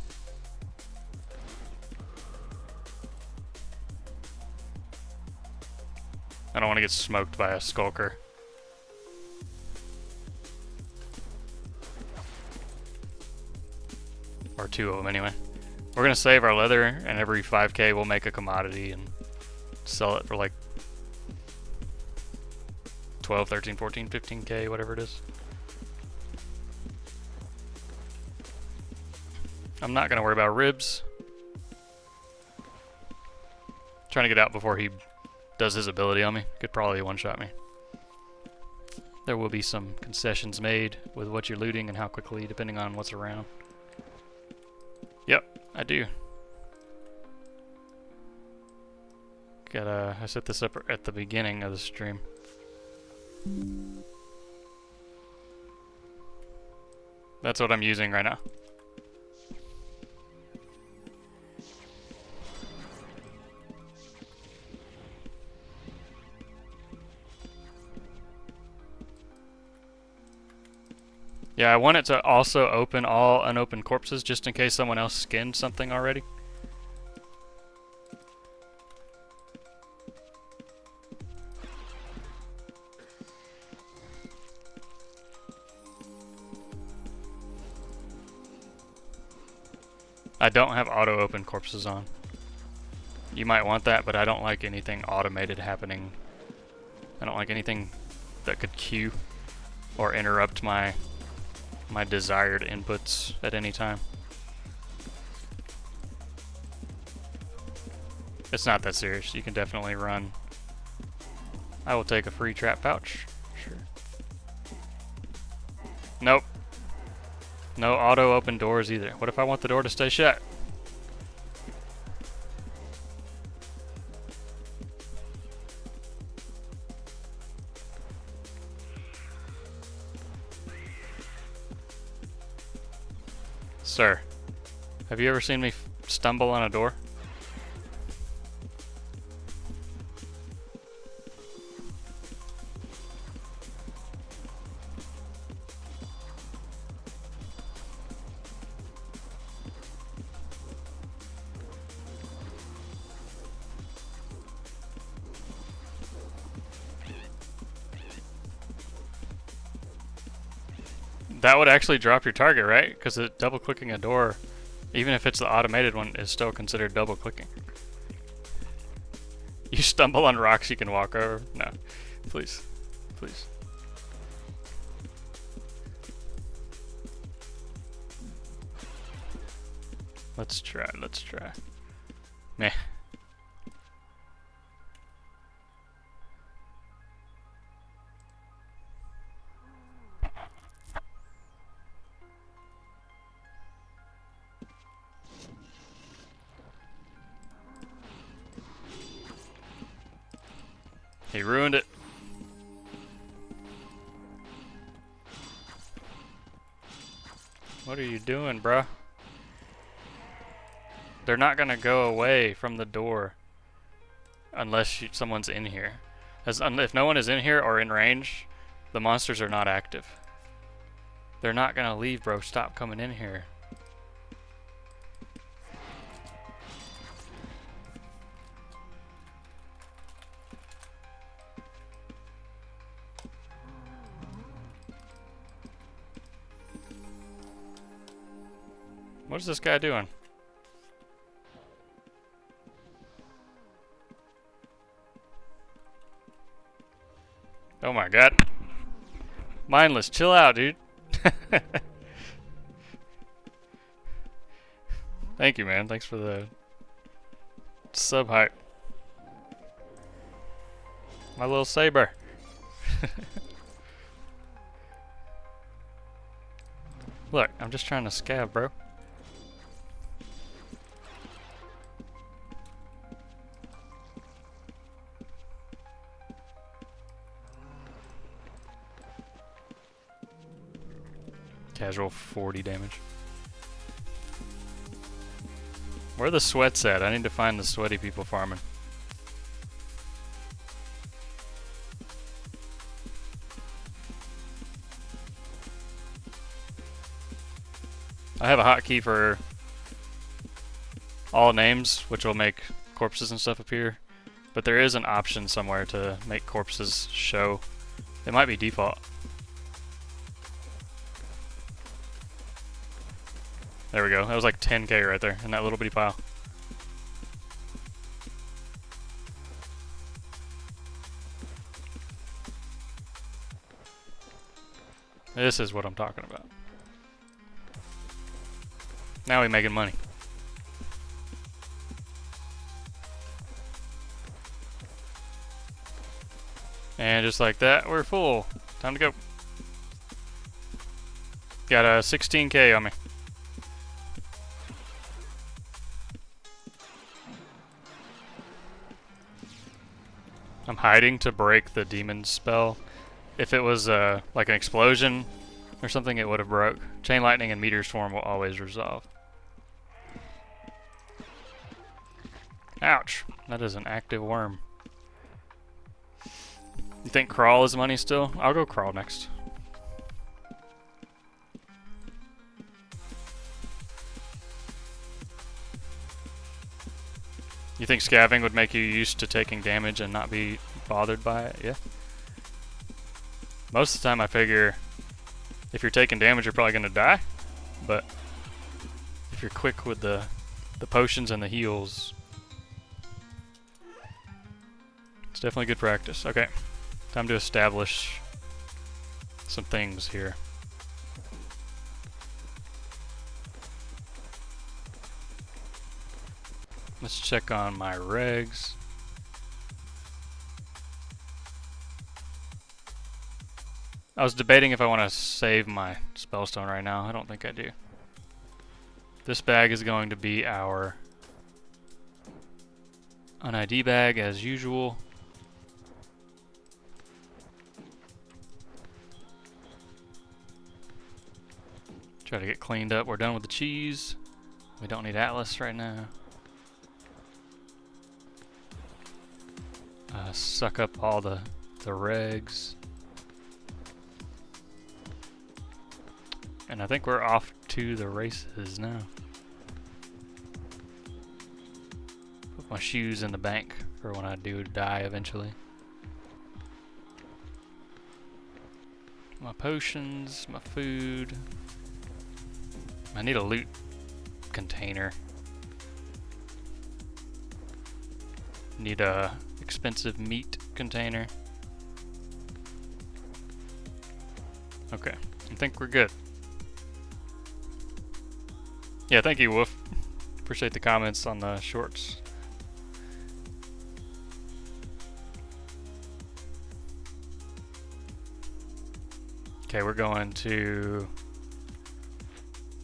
I don't want to get smoked by a skulker. Or two of them anyway. We're gonna save our leather, and every 5k we'll make a commodity and sell it for like 12, 13, 14, 15k, whatever it is. I'm not gonna worry about ribs. Trying to get out before he does his ability on me. Could probably one-shot me. There will be some concessions made with what you're looting and how quickly, depending on what's around. Yep, I do. I set this up at the beginning of the stream. That's what I'm using right now. Yeah, I want it to also open all unopened corpses just in case someone else skinned something already. I don't have auto-open corpses on. You might want that, but I don't like anything automated happening. I don't like anything that could queue or interrupt my desired inputs at any time. It's not that serious. You can definitely run. I will take a free trap pouch. Sure. Nope. No auto open doors either. What if I want the door to stay shut? Sir, have you ever seen me stumble on a door? That would actually drop your target, right? Because double clicking a door, even if it's the automated one, is still considered double clicking. You stumble on rocks you can walk over? No. Please. Please. Let's try, let's try. Meh. He ruined it. What are you doing, bruh? They're not gonna go away from the door unless someone's in here. If no one is in here or in range, the monsters are not active. They're not gonna leave, bro. Stop coming in here. What is this guy doing? Oh my god. Mindless, chill out, dude. Thank you, man. Thanks for the sub hype. My little saber. Look, I'm just trying to scav, bro. Casual 40 damage. Where are the sweats at? I need to find the sweaty people farming. I have a hotkey for all names, which will make corpses and stuff appear. But there is an option somewhere to make corpses show. It might be default. There we go. That was like 10k right there in that little bitty pile. This is what I'm talking about. Now we're making money. And just like that, we're full. Time to go. Got a 16k on me. I'm hiding to break the demon spell. If it was like an explosion or something, it would have broke. Chain lightning and meteor swarm will always resolve. Ouch. That is an active worm. You think crawl is money still? I'll go crawl next. You think scavenging would make you used to taking damage and not be bothered by it? Yeah. Most of the time I figure if you're taking damage you're probably going to die. But if you're quick with the potions and the heals, it's definitely good practice. Okay. Time to establish some things here. Let's check on my regs. I was debating if I want to save my spellstone right now. I don't think I do. This bag is going to be our an ID bag as usual. Try to get cleaned up. We're done with the cheese. We don't need Atlas right now. Suck up all the regs. And I think we're off to the races now. Put my shoes in the bank for when I do die eventually. My potions, my food. I need a loot container. Need a expensive meat container. Okay, I think we're good. Yeah, thank you, Wolf. Appreciate the comments on the shorts. Okay, we're going to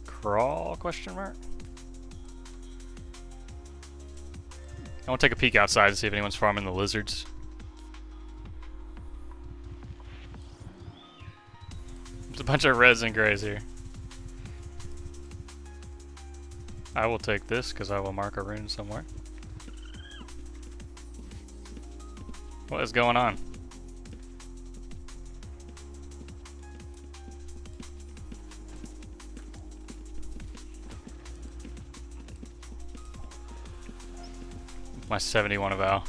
crawl, question mark? I want to take a peek outside to see if anyone's farming the lizards. There's a bunch of reds and grays here. I will take this because I will mark a rune somewhere. What is going on? My 71 avow.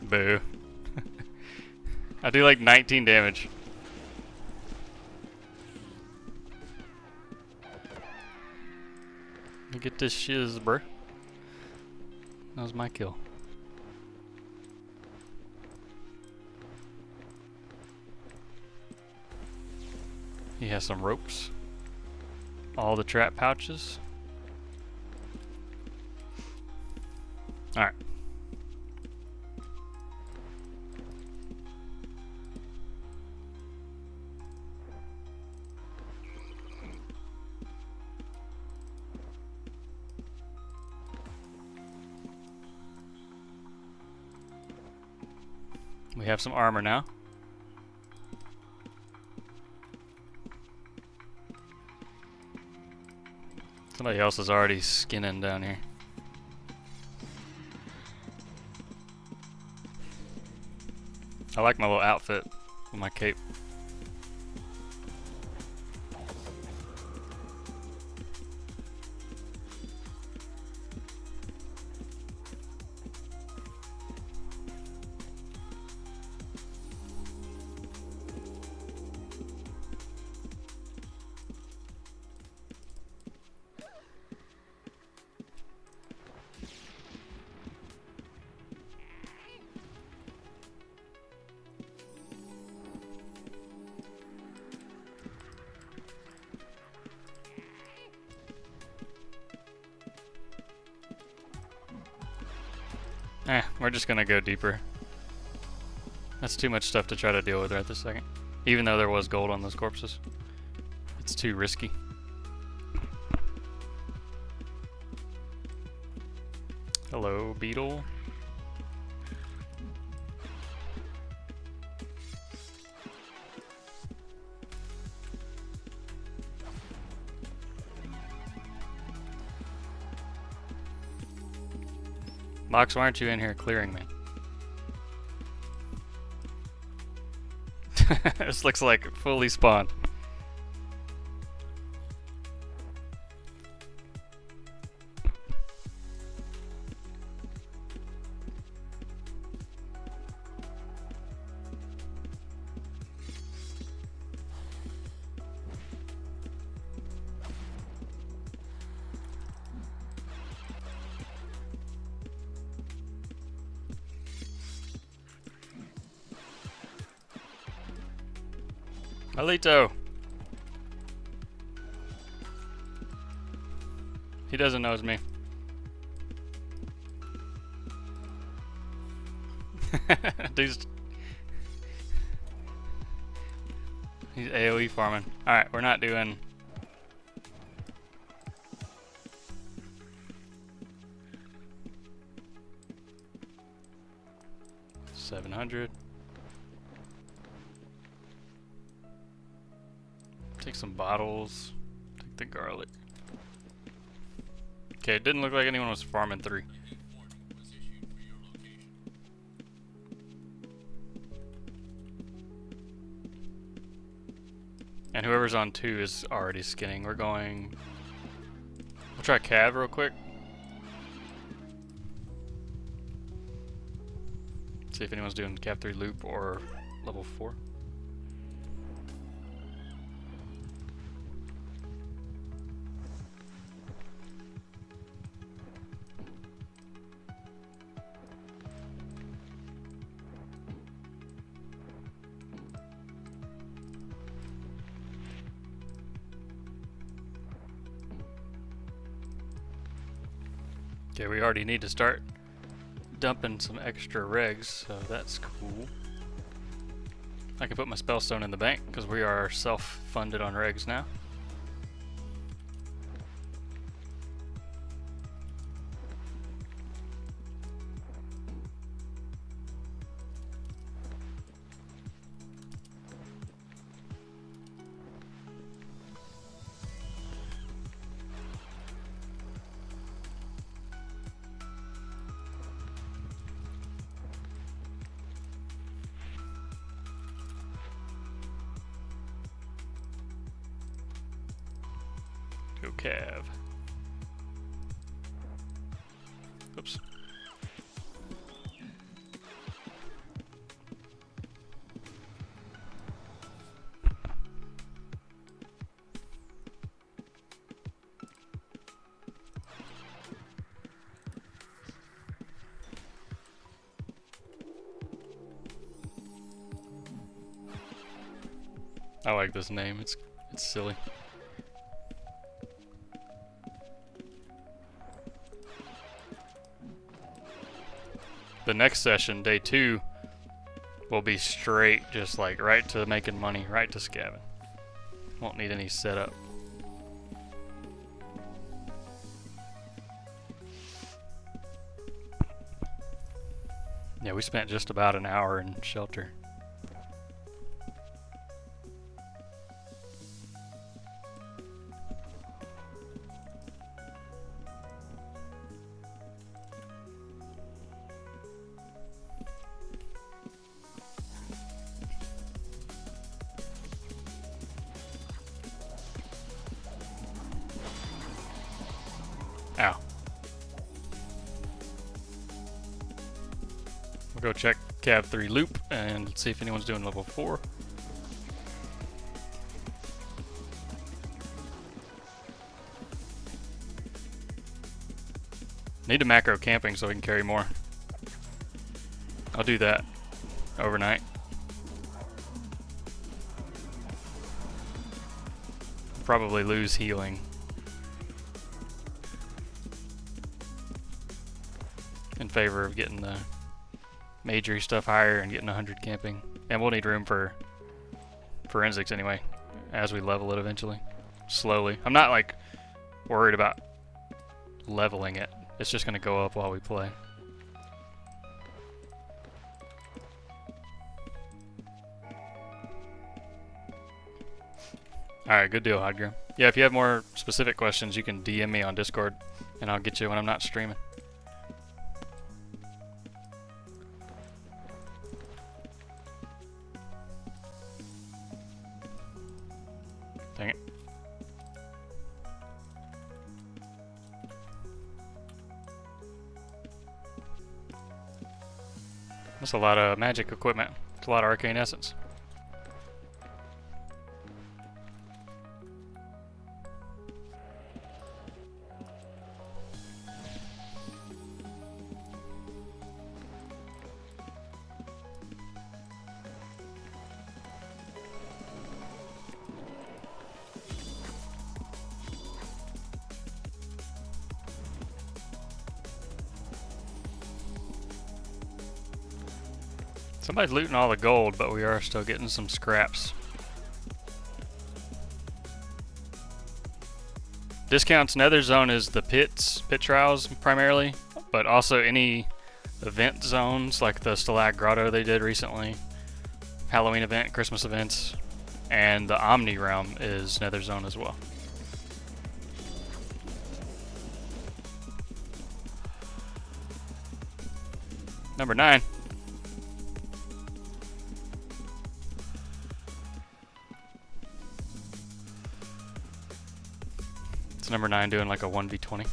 Boo. I do like 19 damage. Let me get this shiz, bruh. That was my kill. He has some ropes. All the trap pouches. Alright. We have some armor now. Somebody else is already skinning down here. I like my little outfit with my cape. We're just gonna go deeper. That's too much stuff to try to deal with right this second. Even though there was gold on those corpses. It's too risky. Hello, beetle. Mox, why aren't you in here clearing me? This looks like fully spawned. Alito! He doesn't know it's me. Dude's... He's AoE farming. Alright, we're not doing... $700. Take some bottles. Take the garlic. Okay, it didn't look like anyone was farming 3. And whoever's on 2 is already skinning. We're going... We'll try Cav real quick. See if anyone's doing Cav 3 loop or level 4. Okay, we already need to start dumping some extra regs, so that's cool. I can put my spellstone in the bank because we are self-funded on regs now. Go Cav. Oops. I like this name. It's silly. The next session, day 2, will be straight, just like right to making money, right to scavenging. Won't need any setup. Yeah, we spent just about an hour in shelter. Ow. We'll go check Cav 3 loop and see if anyone's doing level 4. Need a macro camping so we can carry more. I'll do that overnight. Probably lose healing in favor of getting the majory stuff higher and getting 100 camping. And we'll need room for forensics anyway, as we level it eventually. Slowly. I'm not like worried about leveling it. It's just gonna go up while we play. Alright, good deal, Hodgrim. Yeah, if you have more specific questions, you can DM me on Discord, and I'll get you when I'm not streaming. Dang it. That's a lot of magic equipment. It's a lot of arcane essence. Somebody's looting all the gold, but we are still getting some scraps. Discounts Nether Zone is the pit trials primarily, but also any event zones like the Stalag Grotto they did recently, Halloween event, Christmas events, and the Omni Realm is Nether Zone as well. Number 9. It's number 9 doing like a 1v20.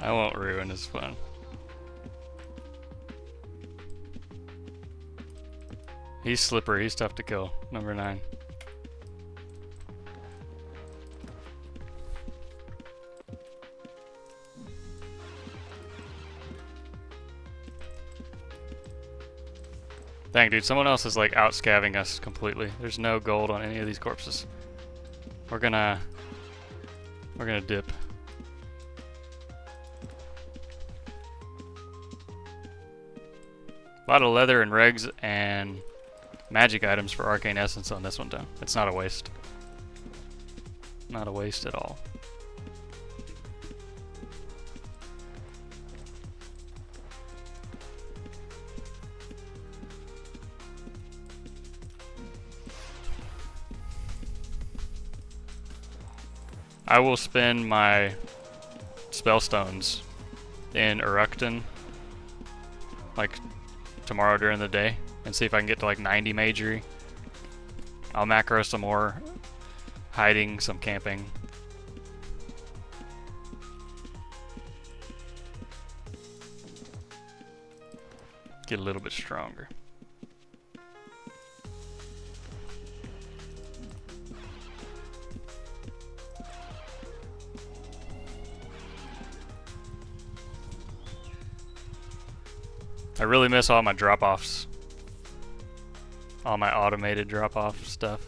I won't ruin his fun. He's slippery, he's tough to kill. Number 9. Dang, dude, someone else is like out scavenging us completely. There's no gold on any of these corpses. We're gonna dip. A lot of leather and regs and magic items for arcane essence on this one though. It's not a waste. Not a waste at all. I will spend my spell stones in Urukten like tomorrow during the day and see if I can get to like 90 magery. I'll macro some more hiding, some camping. Get a little bit stronger. I really miss all my drop-offs. All my automated drop-off stuff.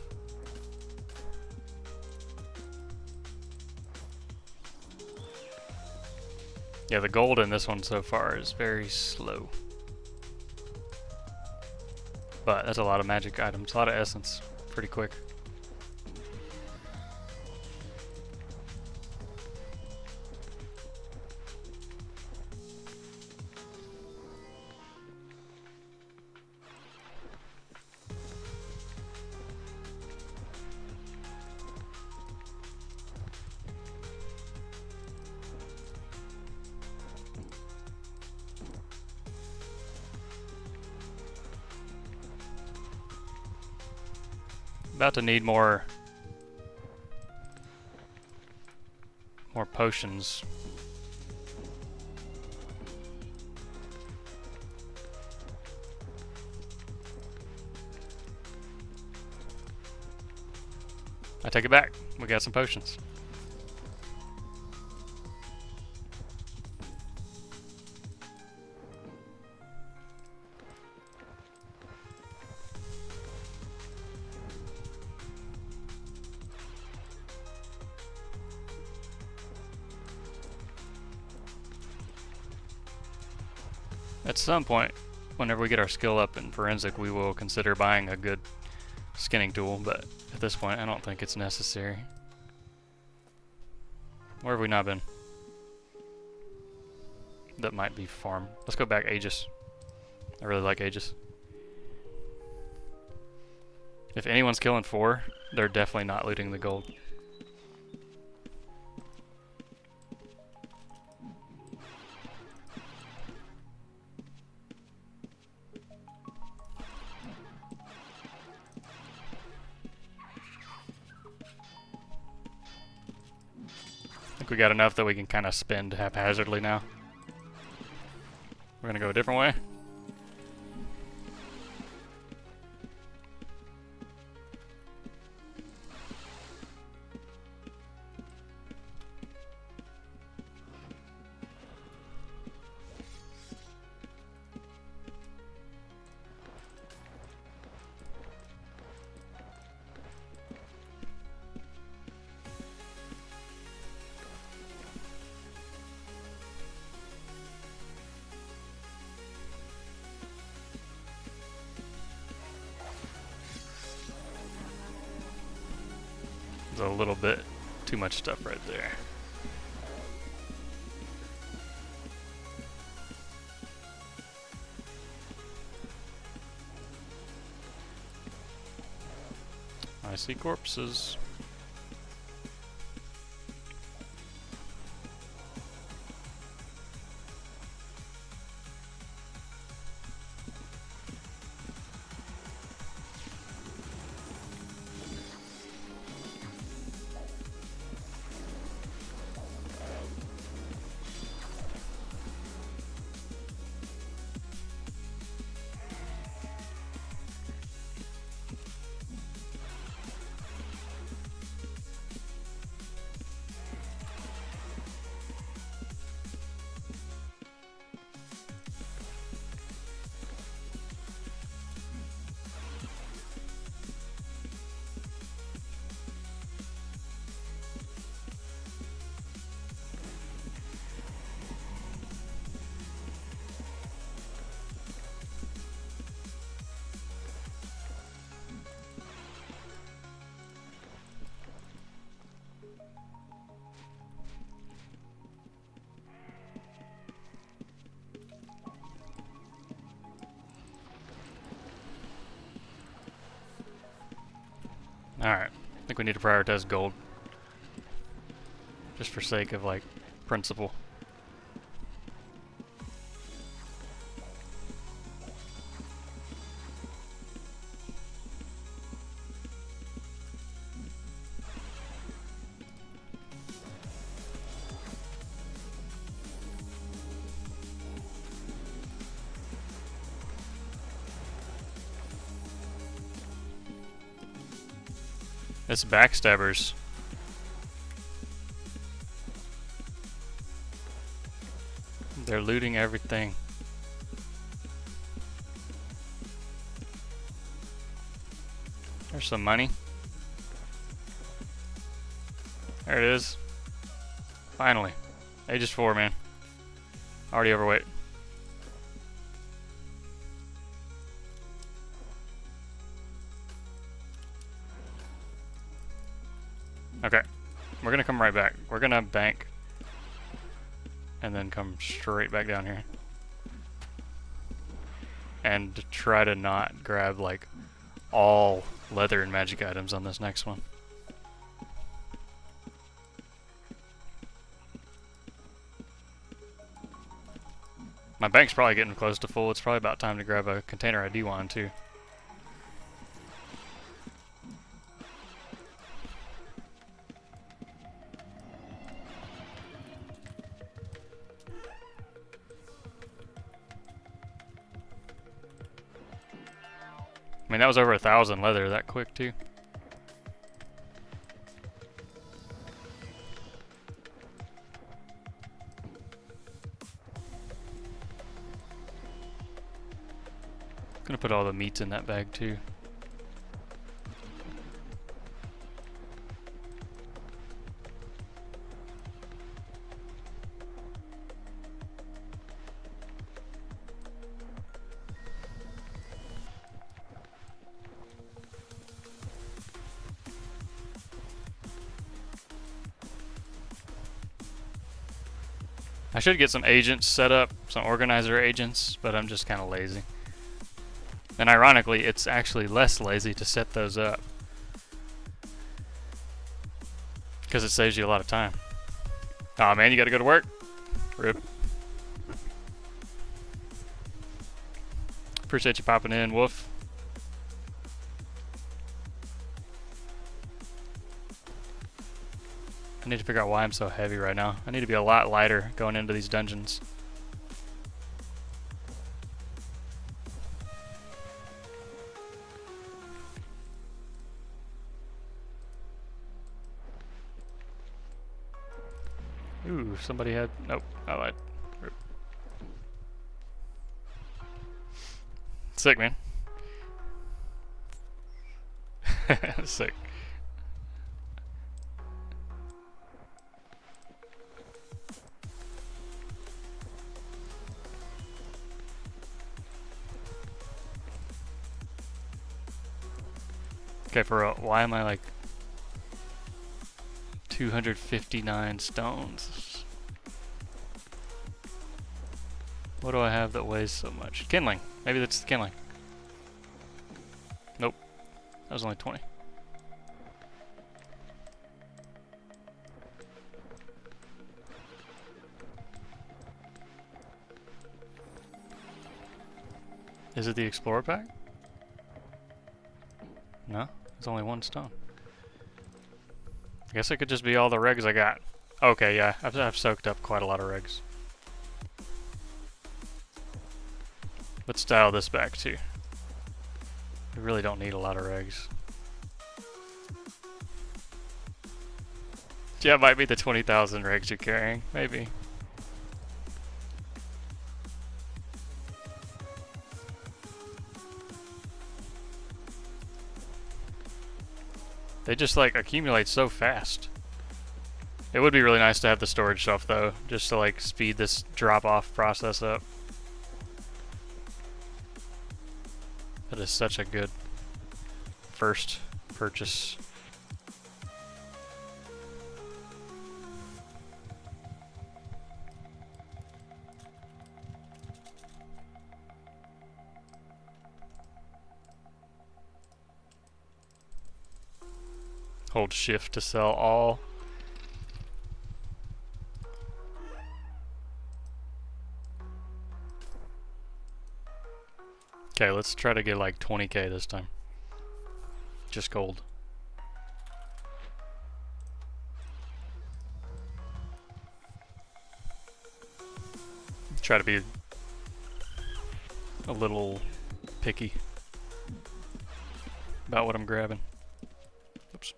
Yeah, the gold in this one so far is very slow. But that's a lot of magic items, a lot of essence, pretty quick. About to need more potions. I take it back. We got some potions. At some point, whenever we get our skill up in forensic, we will consider buying a good skinning tool, but at this point I don't think it's necessary. Where have we not been? That might be farm. Let's go back Aegis. I really like Aegis. If anyone's killing 4, they're definitely not looting the gold. I think we got enough that we can kind of spend haphazardly now. We're gonna go a different way. There's a little bit too much stuff right there. I see corpses. Alright. I think we need to prioritize gold. Just for sake of, like, principle. It's backstabbers. They're looting everything. There's some money. There it is. Finally. Aegis 4, man. Already overweight. Okay. We're gonna come right back. We're gonna bank. And then come straight back down here. And try to not grab, like, all leather and magic items on this next one. My bank's probably getting close to full. It's probably about time to grab a container ID wand too. I mean, that was over 1,000 leather that quick too. Gonna put all the meats in that bag too. I should get some agents set up, some organizer agents, but I'm just kind of lazy. And ironically, it's actually less lazy to set those up, because it saves you a lot of time. Aw, man, you gotta go to work. Rip. Appreciate you popping in, Wolf. I need to figure out why I'm so heavy right now. I need to be a lot lighter going into these dungeons. Ooh, somebody had... Nope, I lied. Sick, man. Sick. Okay, for real, why am I like 259 stones? What do I have that weighs so much? Kindling. Maybe that's the kindling. Nope. That was only 20. Is it the Explorer pack? No, it's only one stone. I guess it could just be all the regs I got. Okay, yeah, I've soaked up quite a lot of regs. Let's dial this back too. We really don't need a lot of regs. Yeah, it might be the 20,000 regs you're carrying. Maybe. They just like accumulate so fast. It would be really nice to have the storage shelf though, just to like speed this drop-off process up. That is such a good first purchase. Hold shift to sell all. Okay, let's try to get like 20k this time. Just gold. Try to be a little picky about what I'm grabbing. Oops.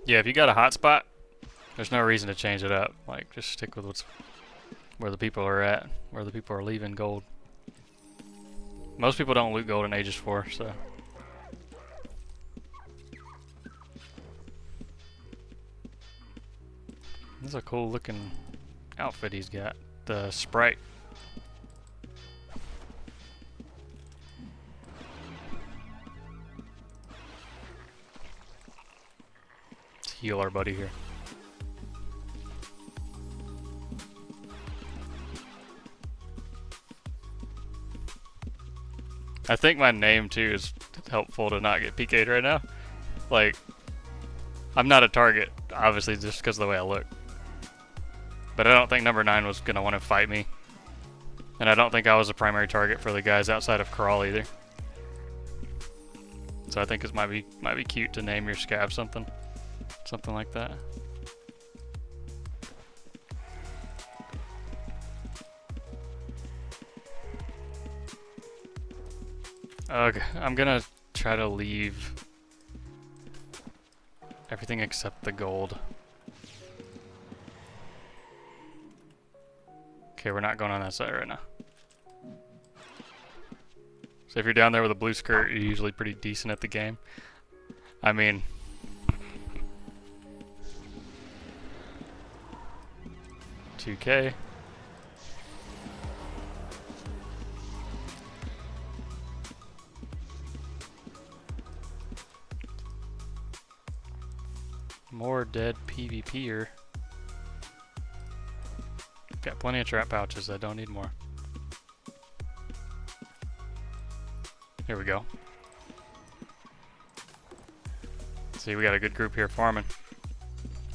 Yeah, if you got a hotspot, there's no reason to change it up. Like, just stick with where the people are at, where the people are leaving gold. Most people don't loot gold in Aegis 4, so. This is a cool looking outfit he's got. The Sprite. Let's heal our buddy here. I think my name too is helpful to not get PK'd right now. Like, I'm not a target, obviously, just because of the way I look. But I don't think number 9 was going to want to fight me. And I don't think I was a primary target for the guys outside of Crawl either. So I think it might be cute to name your scav something. Something like that. Okay, I'm going to try to leave everything except the gold. Okay, we're not going on that side right now. So if you're down there with a blue skirt, you're usually pretty decent at the game. I mean, $2K. More dead PvPer. Got plenty of trap pouches, I don't need more. Here we go. See, we got a good group here farming.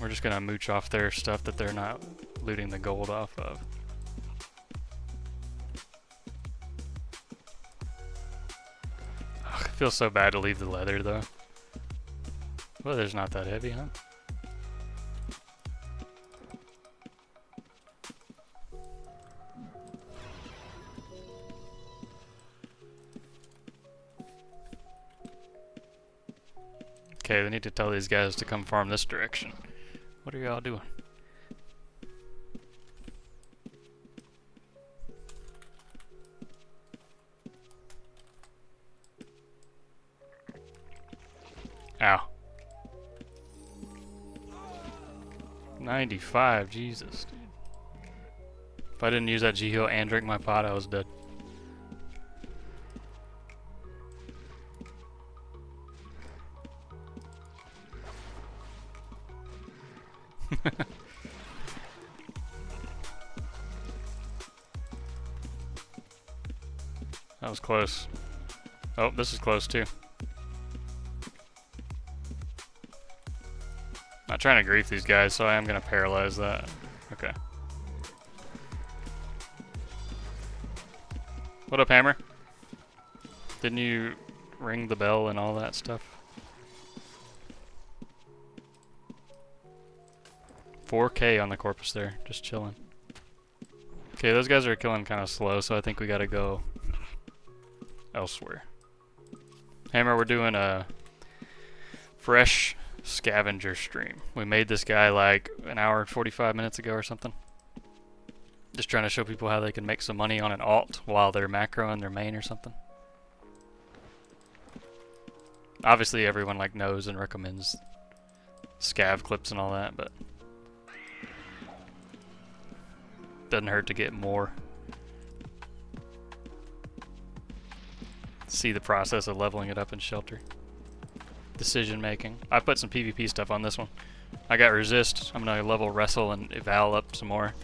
We're just gonna mooch off their stuff that they're not looting the gold off of. Ugh, it feels so bad to leave the leather though. Leather's not that heavy, huh? Okay, they need to tell these guys to come farm this direction. What are y'all doing? Ow. 95, Jesus, dude. If I didn't use that G-Heal and drink my pot, I was dead. That was close. Oh, this is close too. Not trying to grief these guys, so I am going to paralyze that. Okay. What up, Hammer? Didn't you ring the bell and all that stuff? 4K on the corpus there, just chilling. Okay, those guys are killing kind of slow, so I think we gotta go elsewhere. Hammer, we're doing a fresh Scavenger stream. We made this guy like an hour and 45 minutes ago or something. Just trying to show people how they can make some money on an alt while they're macroing their main or something. Obviously everyone like knows and recommends scav clips and all that, but doesn't hurt to get more. See the process of leveling it up in Shelter. Decision making. I put some PvP stuff on this one. I got resist. I'm gonna level wrestle and eval up some more.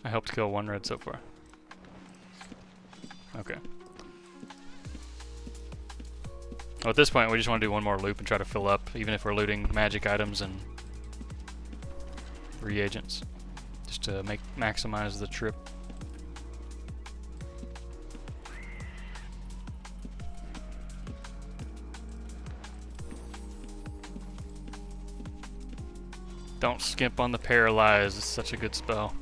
I helped kill one red so far. Okay. Well, at this point, we just want to do one more loop and try to fill up, even if we're looting magic items and reagents, just to maximize the trip. Don't skimp on the paralyze, it's such a good spell.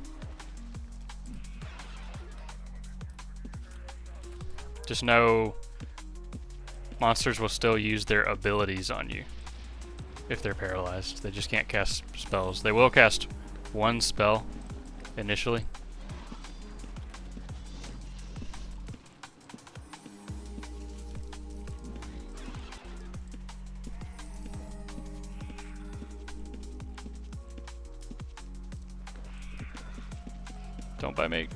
Just know monsters will still use their abilities on you if they're paralyzed. They just can't cast spells. They will cast one spell initially. Don't bite me.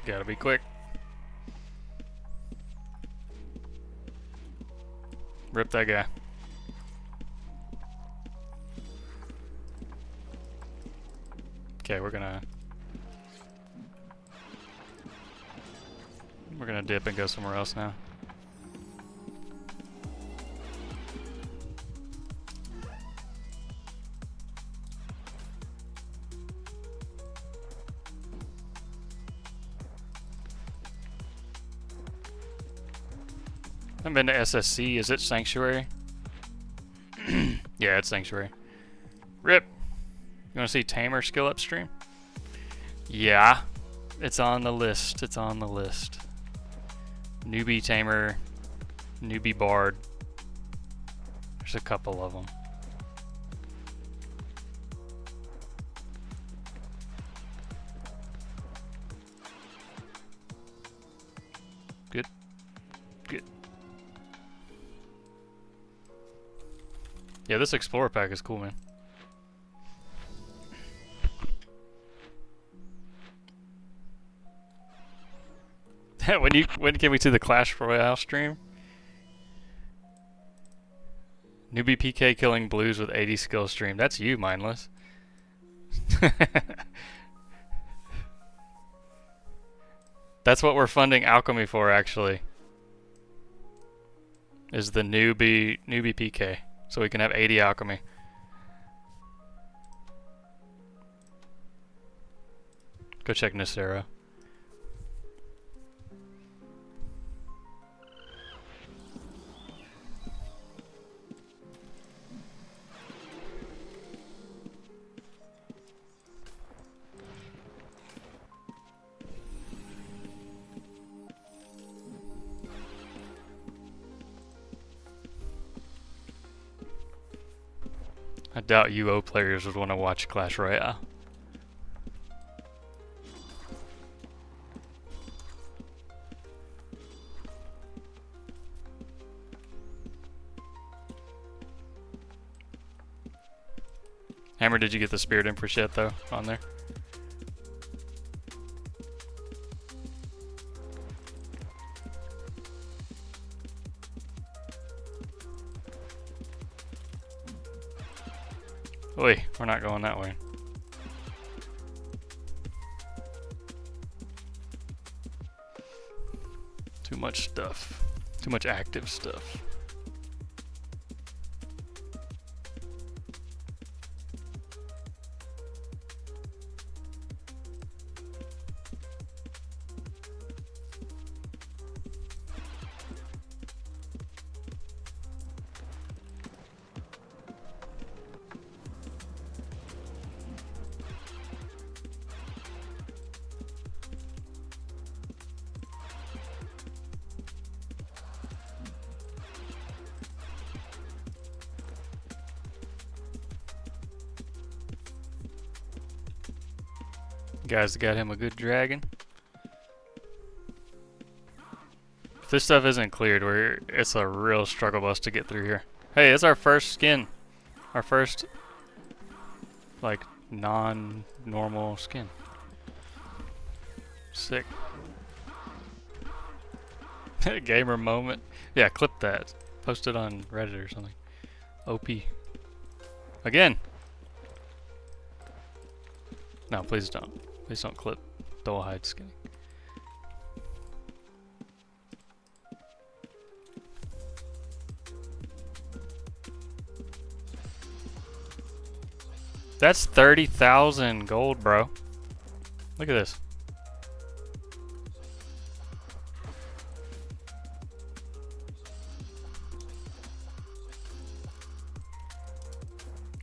Gotta be quick. Rip that guy. Okay, we're gonna dip and go somewhere else now. I've been to SSC. Is it Sanctuary? Yeah, it's Sanctuary. Rip! You want to see Tamer skill up stream? Yeah. It's on the list. It's on the list. Newbie Tamer. Newbie Bard. There's a couple of them. Good. Good. Yeah, this Explorer pack is cool, man. When can we see the Clash Royale stream? Newbie PK killing blues with 80 skill stream. That's you, mindless. That's what we're funding alchemy for, actually. Is the newbie PK, so we can have 80 alchemy. Go check Nacero. I doubt UO players would want to watch Clash Royale. Hammer, did you get the Spirit Empress yet, though, on there? Oi, we're not going that way. Too much stuff. Too much active stuff. Guys got him a good dragon. If this stuff isn't cleared, it's a real struggle bus to get through here. Hey, it's our first skin. Our first, like, non-normal skin. Sick. Gamer moment. Yeah, clip that. Post it on Reddit or something. OP. Again. No, please don't. Please don't clip Dole Hide skinning. That's 30,000 gold, bro. Look at this.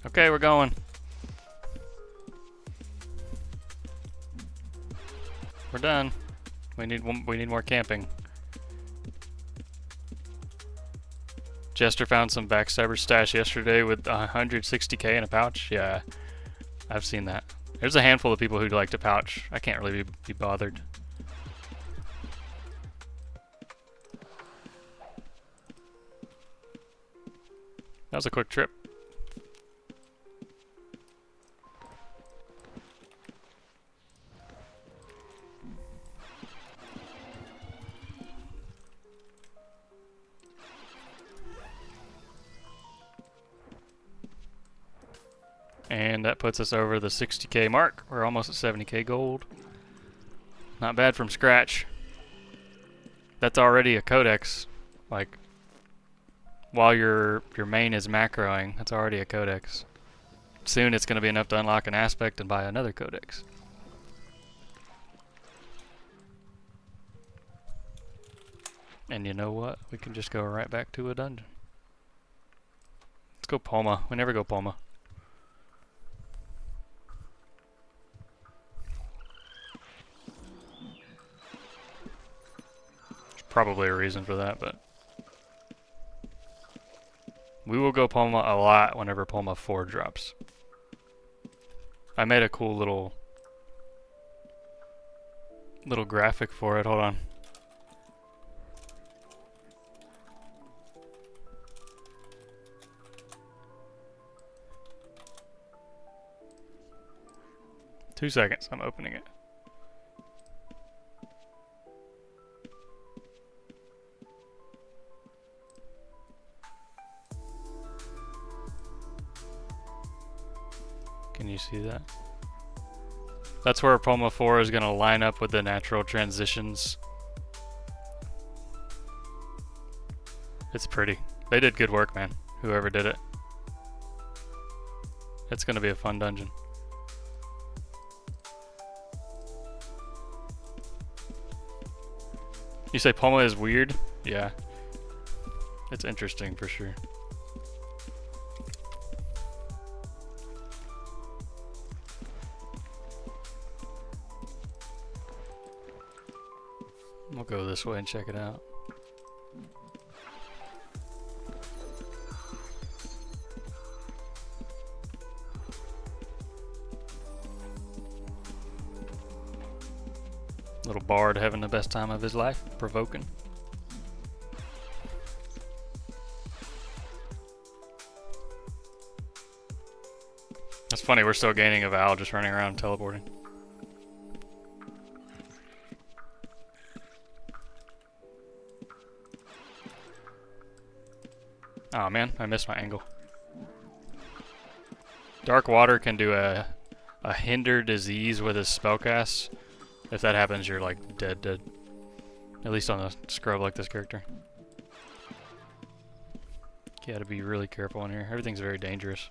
Okay, we're going. We're done. We need more camping. Jester found some backstabber stash yesterday with 160k in a pouch. Yeah, I've seen that. There's a handful of people who like to pouch. I can't really be bothered. That was a quick trip. And that puts us over the 60k mark. We're almost at 70k gold. Not bad from scratch. That's already a codex. Like, while your main is macroing, that's already a codex. Soon it's going to be enough to unlock an aspect and buy another codex. And you know what? We can just go right back to a dungeon. Let's go Poma. We never go Poma. Probably a reason for that, but we will go Poma a lot whenever Poma 4 drops. I made a cool little graphic for it. Hold on. Two seconds. I'm opening it. Can you see that? That's where Poma 4 is going to line up with the natural transitions. It's pretty. They did good work, man. Whoever did it. It's going to be a fun dungeon. You say Poma is weird? Yeah. It's interesting for sure. We'll go this way and check it out. Little bard having the best time of his life, provoking. That's funny, we're still gaining a Val just running around teleporting. Oh man, I missed my angle. Dark Water can do a hinder disease with his spellcast. If that happens, you're like dead. At least on a scrub like this character. You gotta be really careful in here. Everything's very dangerous.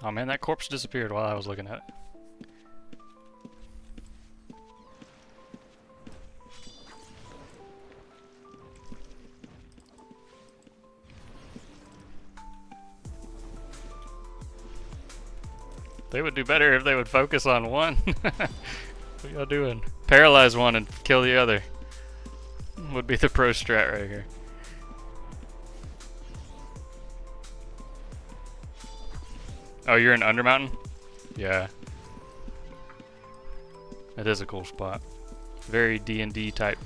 Oh man, that corpse disappeared while I was looking at it. They would do better if they would focus on one. What y'all doing? Paralyze one and kill the other. Would be the pro strat right here. Oh, you're in Undermountain? Yeah. That is a cool spot. Very D&D type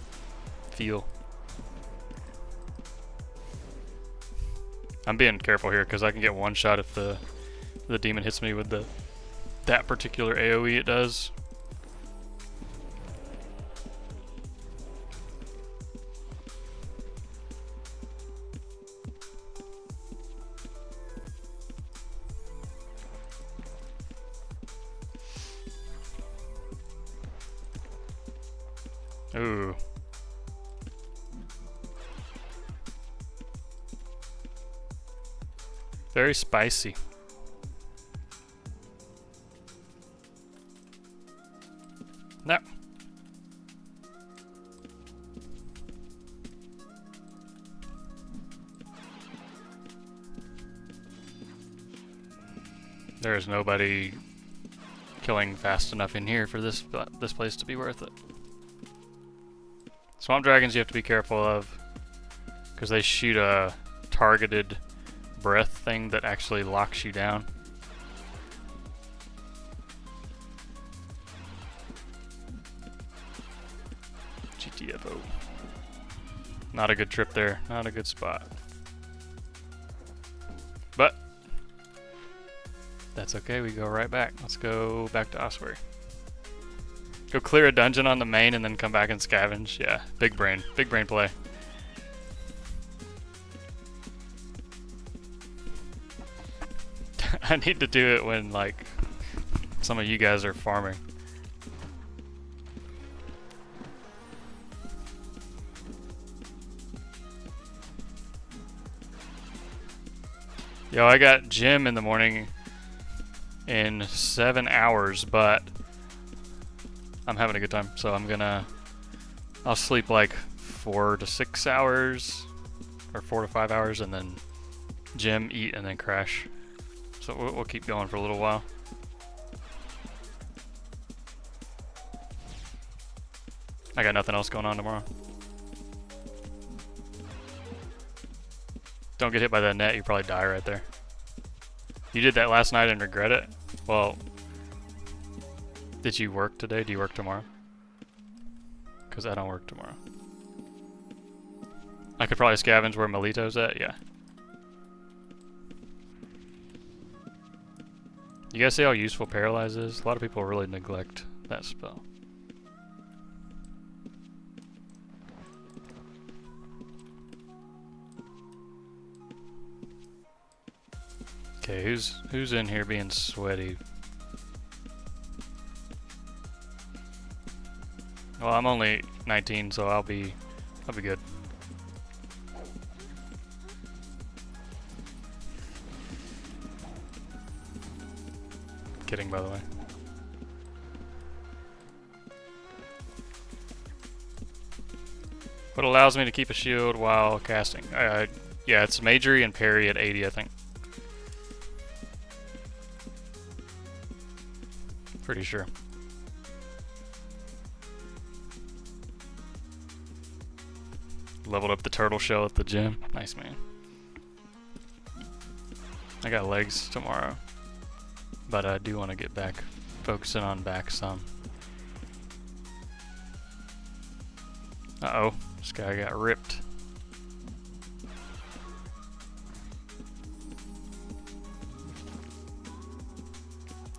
feel. I'm being careful here because I can get one shot if the demon hits me with that particular AoE it does. Ooh. Very spicy. No. There is nobody killing fast enough in here for this place to be worth it. Swamp dragons you have to be careful of because they shoot a targeted breath thing that actually locks you down. GTFO. Not a good trip there, not a good spot. But that's okay, we go right back. Let's go back to Ossuary. Go clear a dungeon on the main and then come back and scavenge. Yeah, big brain play. I need to do it when like some of you guys are farming. Yo, I got gym in the morning in 7 hours, but I'm having a good time, so I'll sleep like 4 to 6 hours, or 4 to 5 hours, and then gym, eat, and then crash. So we'll keep going for a little while. I got nothing else going on tomorrow. Don't get hit by that net, you probably die right there. You did that last night and regret it? Well, did you work today? Do you work tomorrow? Because I don't work tomorrow. I could probably scavenge where Melito's at, yeah. You guys see how useful Paralyze is? A lot of people really neglect that spell. Okay, who's in here being sweaty? Well, I'm only 19, so I'll be good. Kidding, by the way. What allows me to keep a shield while casting? Yeah, it's Magery and parry at 80, I think. Pretty sure. Leveled up the turtle shell at the gym. Nice, man. I got legs tomorrow, but I do want to get back, focusing on back some. Uh-oh, this guy got ripped.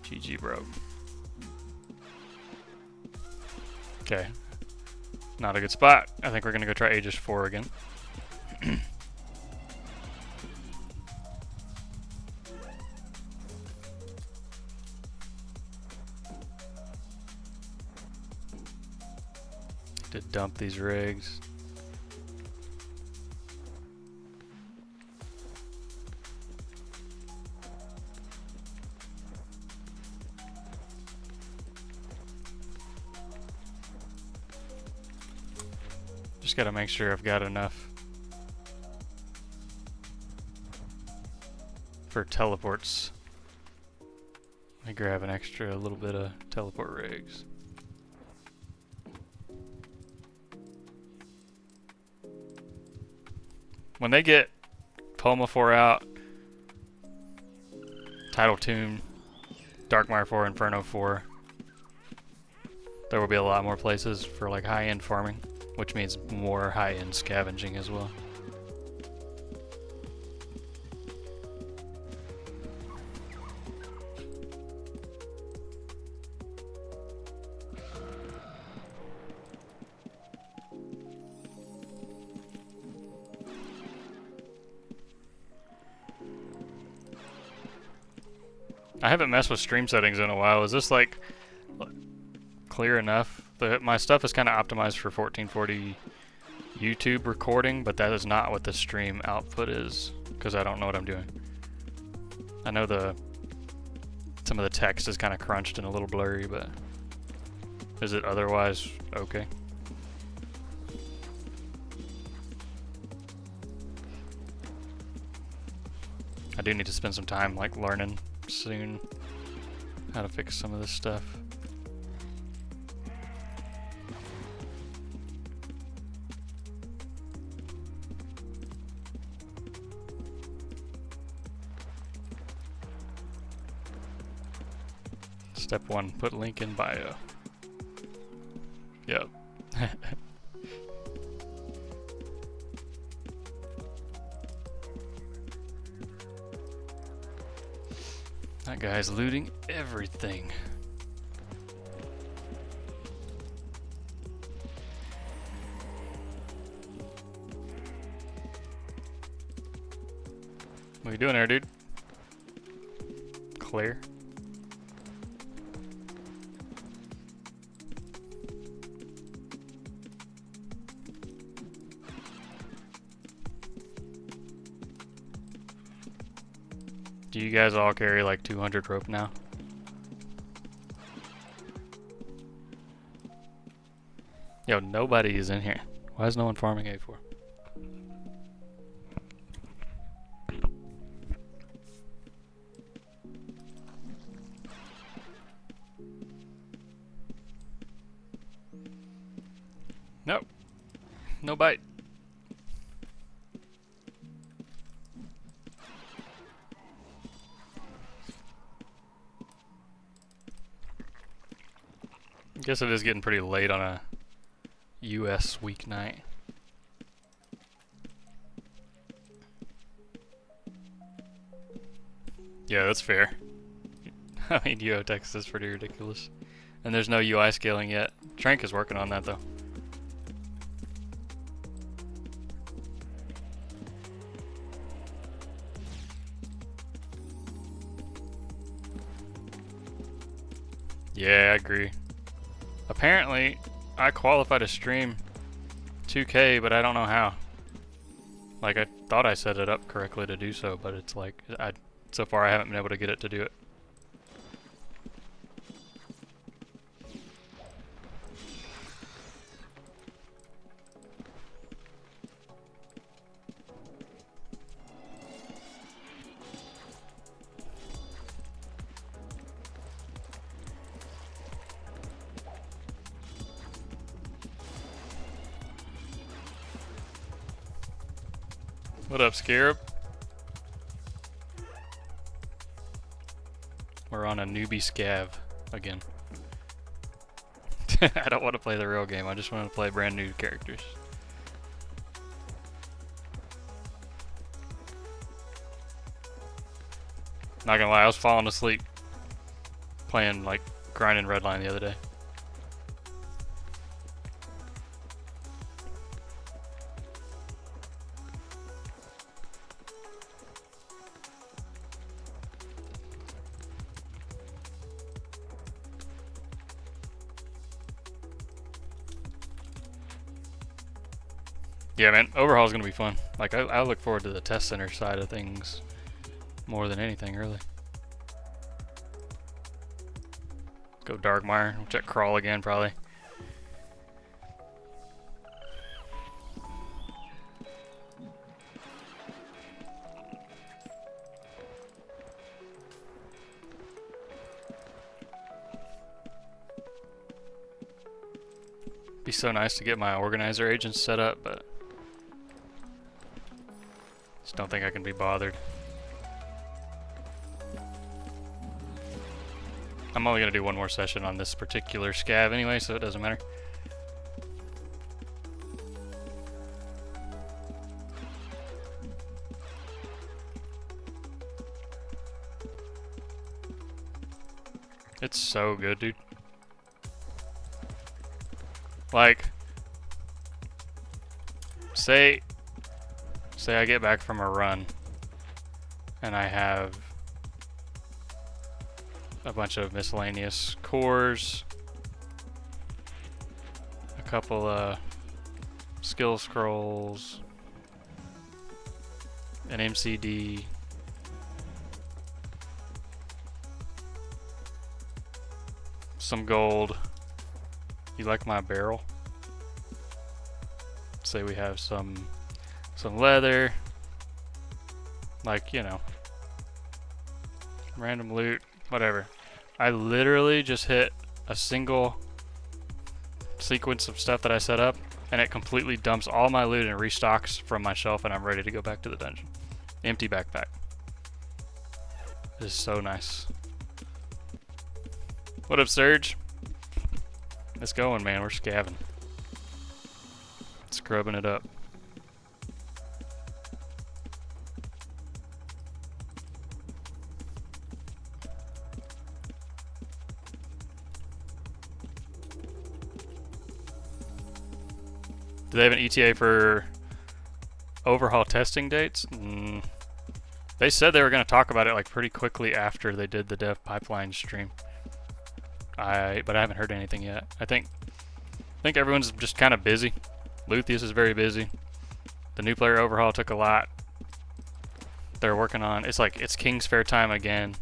GG, bro. Okay. Not a good spot. I think we're gonna go try Aegis 4 again. To dump these rigs. Just gotta make sure I've got enough for teleports. me grab an extra little bit of teleport rigs. When they get Poma 4 out, Tidal Tomb, Darkmire 4, Inferno 4, there will be a lot more places for like high-end farming, which means more high-end scavenging as well. I haven't messed with stream settings in a while. Is this like clear enough? My stuff is kind of optimized for 1440 YouTube recording, but that is not what the stream output is, because I don't know what I'm doing. I know some of the text is kind of crunched and a little blurry, but is it otherwise okay? I do need to spend some time like learning soon how to fix some of this stuff. Step 1, put link in bio. Yep. That guy's looting everything. What are you doing there, dude? Clear. Do you guys all carry like 200 rope now? Yo, nobody is in here. Why is no one farming A4? Nope. No bite. Guess it is getting pretty late on a US weeknight. Yeah, that's fair. I mean, UO Texas is pretty ridiculous. And there's no UI scaling yet. Trank is working on that though. Yeah, I agree. Apparently, I qualified to stream 2K, but I don't know how. Like, I thought I set it up correctly to do so, but it's like, so far I haven't been able to get it to do it. What up, Scarab? We're on a newbie scav again. I don't want to play the real game, I just want to play brand new characters. Not gonna lie, I was falling asleep playing, like, grinding Redline the other day. Yeah, man, overhaul is gonna be fun. Like, I look forward to the test center side of things more than anything, really. Let's go Darkmire. We'll check Crawl again, probably. Be so nice to get my organizer agents set up, but just don't think I can be bothered. I'm only gonna do one more session on this particular scav anyway, so it doesn't matter. It's so good, dude. Like, say I get back from a run and I have a bunch of miscellaneous cores, a couple skill scrolls, an MCD, some gold. You like my barrel? Say we have some leather, like, you know, random loot, whatever. I literally just hit a single sequence of stuff that I set up, and it completely dumps all my loot and restocks from my shelf, and I'm ready to go back to the dungeon. Empty backpack. This is so nice. What up, Surge? It's going, man. We're scavenging. Scrubbing it up. Do they have an ETA for overhaul testing dates? They said they were going to talk about it like pretty quickly after they did the dev pipeline stream. But I haven't heard anything yet. I think everyone's just kind of busy. Luthus is very busy. The new player overhaul took a lot. They're working on it's King's Fair time again.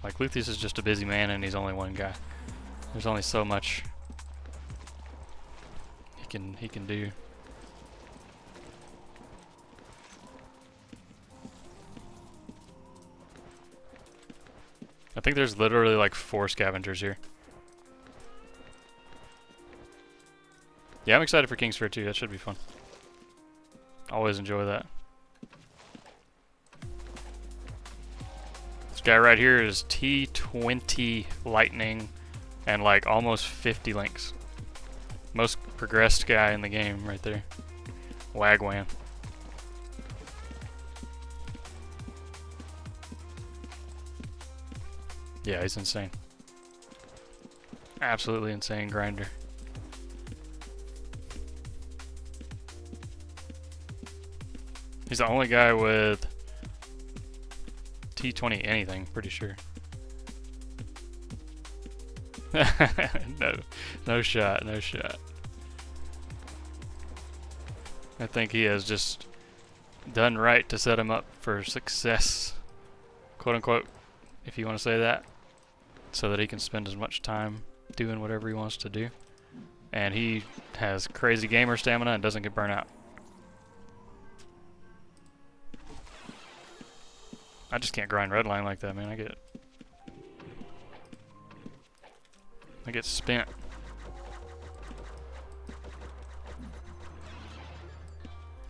Like, Luthus is just a busy man and he's only one guy. There's only so much he can do. I think there's literally like 4 scavengers here. Yeah, I'm excited for King's Fair too. That should be fun. Always enjoy that. This guy right here is T20 Lightning and like almost 50 links. Most progressed guy in the game right there. Wagwan. Yeah, he's insane. Absolutely insane grinder. He's the only guy with T20 anything, pretty sure. No shot, no shot. I think he has just done right to set him up for success, quote unquote, if you want to say that, so that he can spend as much time doing whatever he wants to do. And he has crazy gamer stamina and doesn't get burnt out. I just can't grind redline like that, man. I get spent.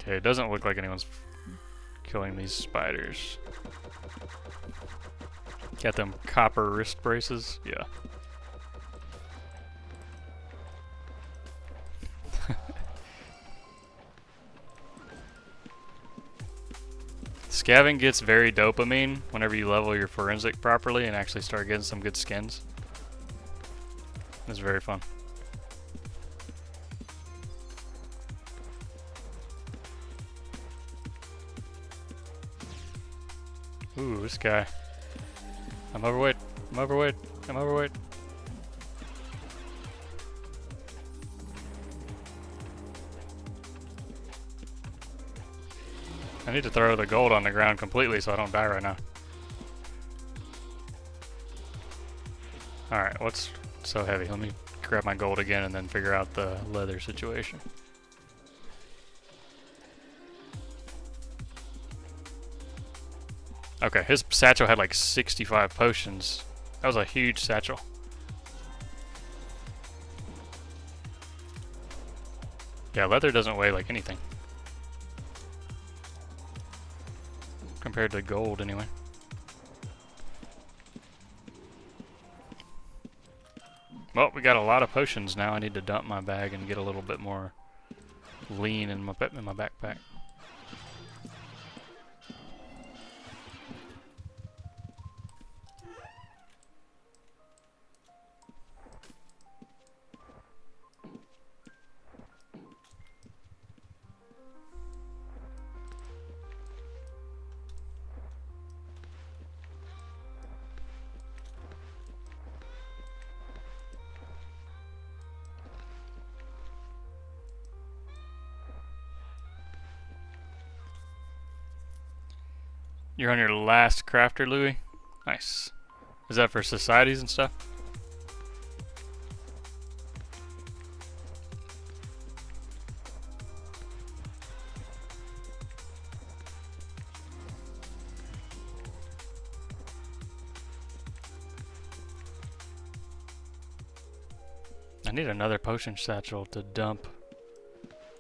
Okay, it doesn't look like anyone's killing these spiders. Got them copper wrist braces? Yeah. Scavenging gets very dopamine whenever you level your forensic properly and actually start getting some good skins. It's very fun. Ooh, this guy. I'm overweight. I'm overweight. I'm overweight. I need to throw the gold on the ground completely so I don't die right now. Alright, what's so heavy? Let me grab my gold again and then figure out the leather situation. Okay, his satchel had like 65 potions. That was a huge satchel. Yeah, leather doesn't weigh like anything. Compared to gold, anyway. Well, we got a lot of potions now. I need to dump my bag and get a little bit more lean in my backpack. You're on your last crafter, Louis? Nice. Is that for societies and stuff? I need another potion satchel to dump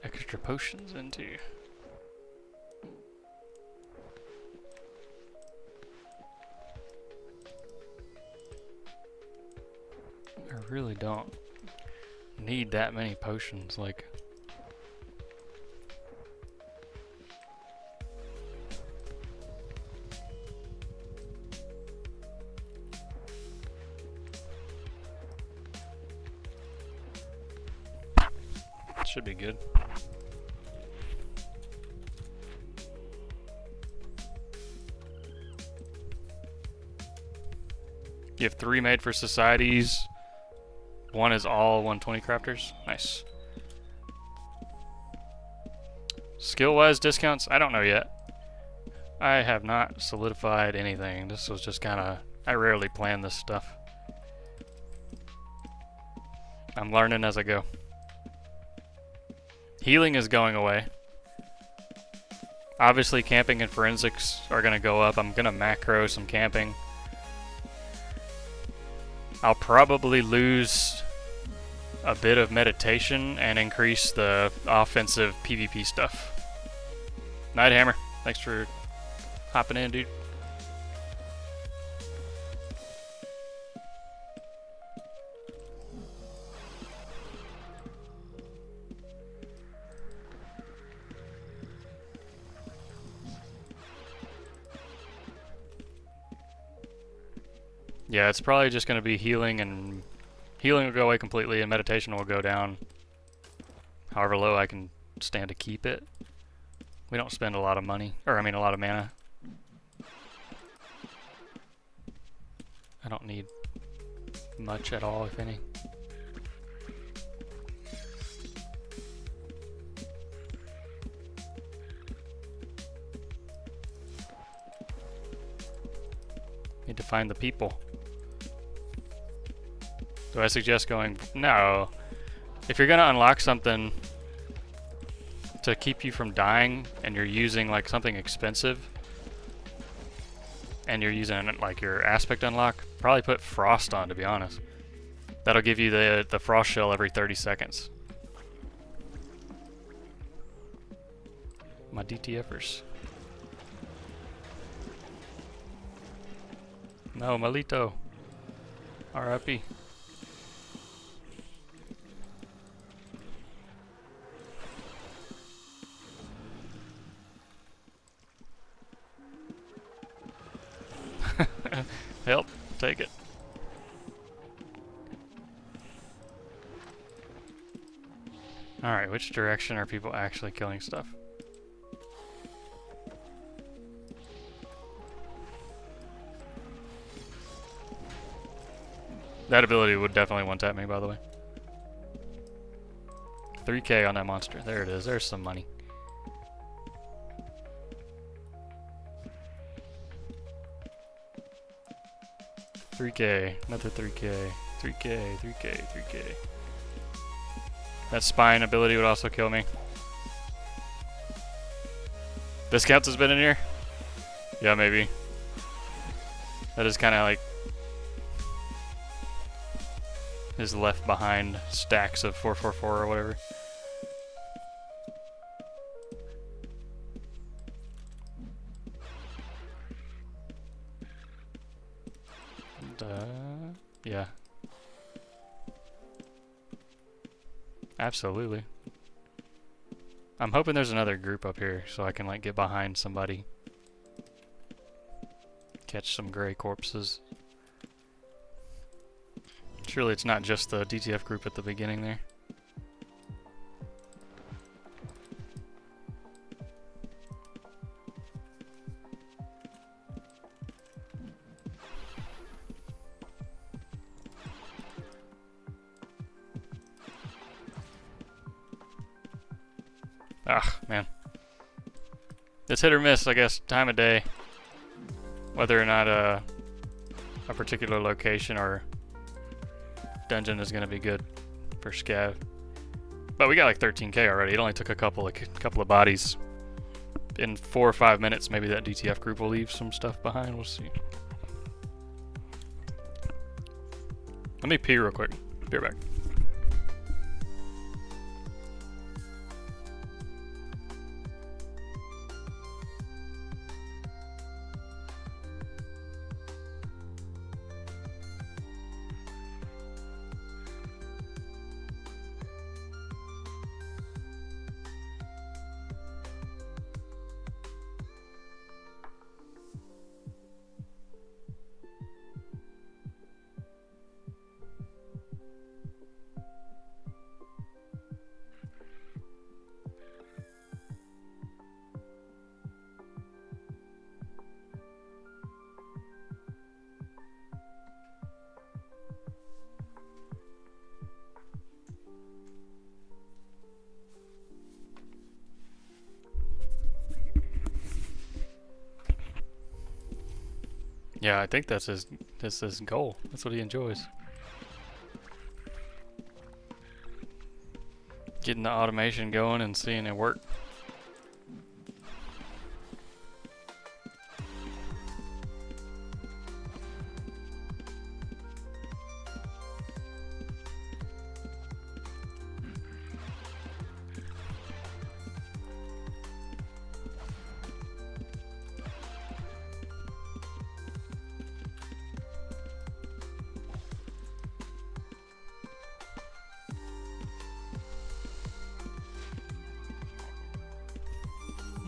extra potions into. I really don't need that many potions, like... Should be good. You have 3 made for societies. 1 is all 120 crafters. Nice. Skill-wise discounts? I don't know yet. I have not solidified anything. This was just kind of... I rarely plan this stuff. I'm learning as I go. Healing is going away. Obviously, camping and forensics are going to go up. I'm going to macro some camping. I'll probably lose a bit of meditation and increase the offensive PvP stuff. Nighthammer, thanks for hopping in, dude. Yeah, it's probably just going to be healing, and healing will go away completely, and meditation will go down however low I can stand to keep it. We don't spend a lot of money, or I mean a lot of mana. I don't need much at all, if any. Need to find the people. Do I suggest going? No. If you're gonna unlock something to keep you from dying, and you're using like something expensive, and you're using like your aspect unlock, probably put frost on, to be honest. That'll give you the frost shell every 30 seconds. My DTFers. No, Malito. R.I.P. Help, take it. Alright, which direction are people actually killing stuff? That ability would definitely one-tap me, by the way. 3k on that monster. There it is. There's some money. $3k. Another 3k. 3k. 3k. 3k. That spine ability would also kill me. Discounts has been in here? Yeah, maybe. That is kind of like his left behind stacks of 444 or whatever. Yeah. Absolutely. I'm hoping there's another group up here so I can like get behind somebody. Catch some gray corpses. Surely it's not just the DTF group at the beginning there. Ah, man. It's hit or miss, I guess. Time of day. Whether or not a particular location or dungeon is going to be good for scav. But we got like 13k already. It only took a couple of bodies. In 4 or 5 minutes, maybe that DTF group will leave some stuff behind. We'll see. Let me pee real quick. Be right back. Yeah, I think that's his goal. That's what he enjoys. Getting the automation going and seeing it work.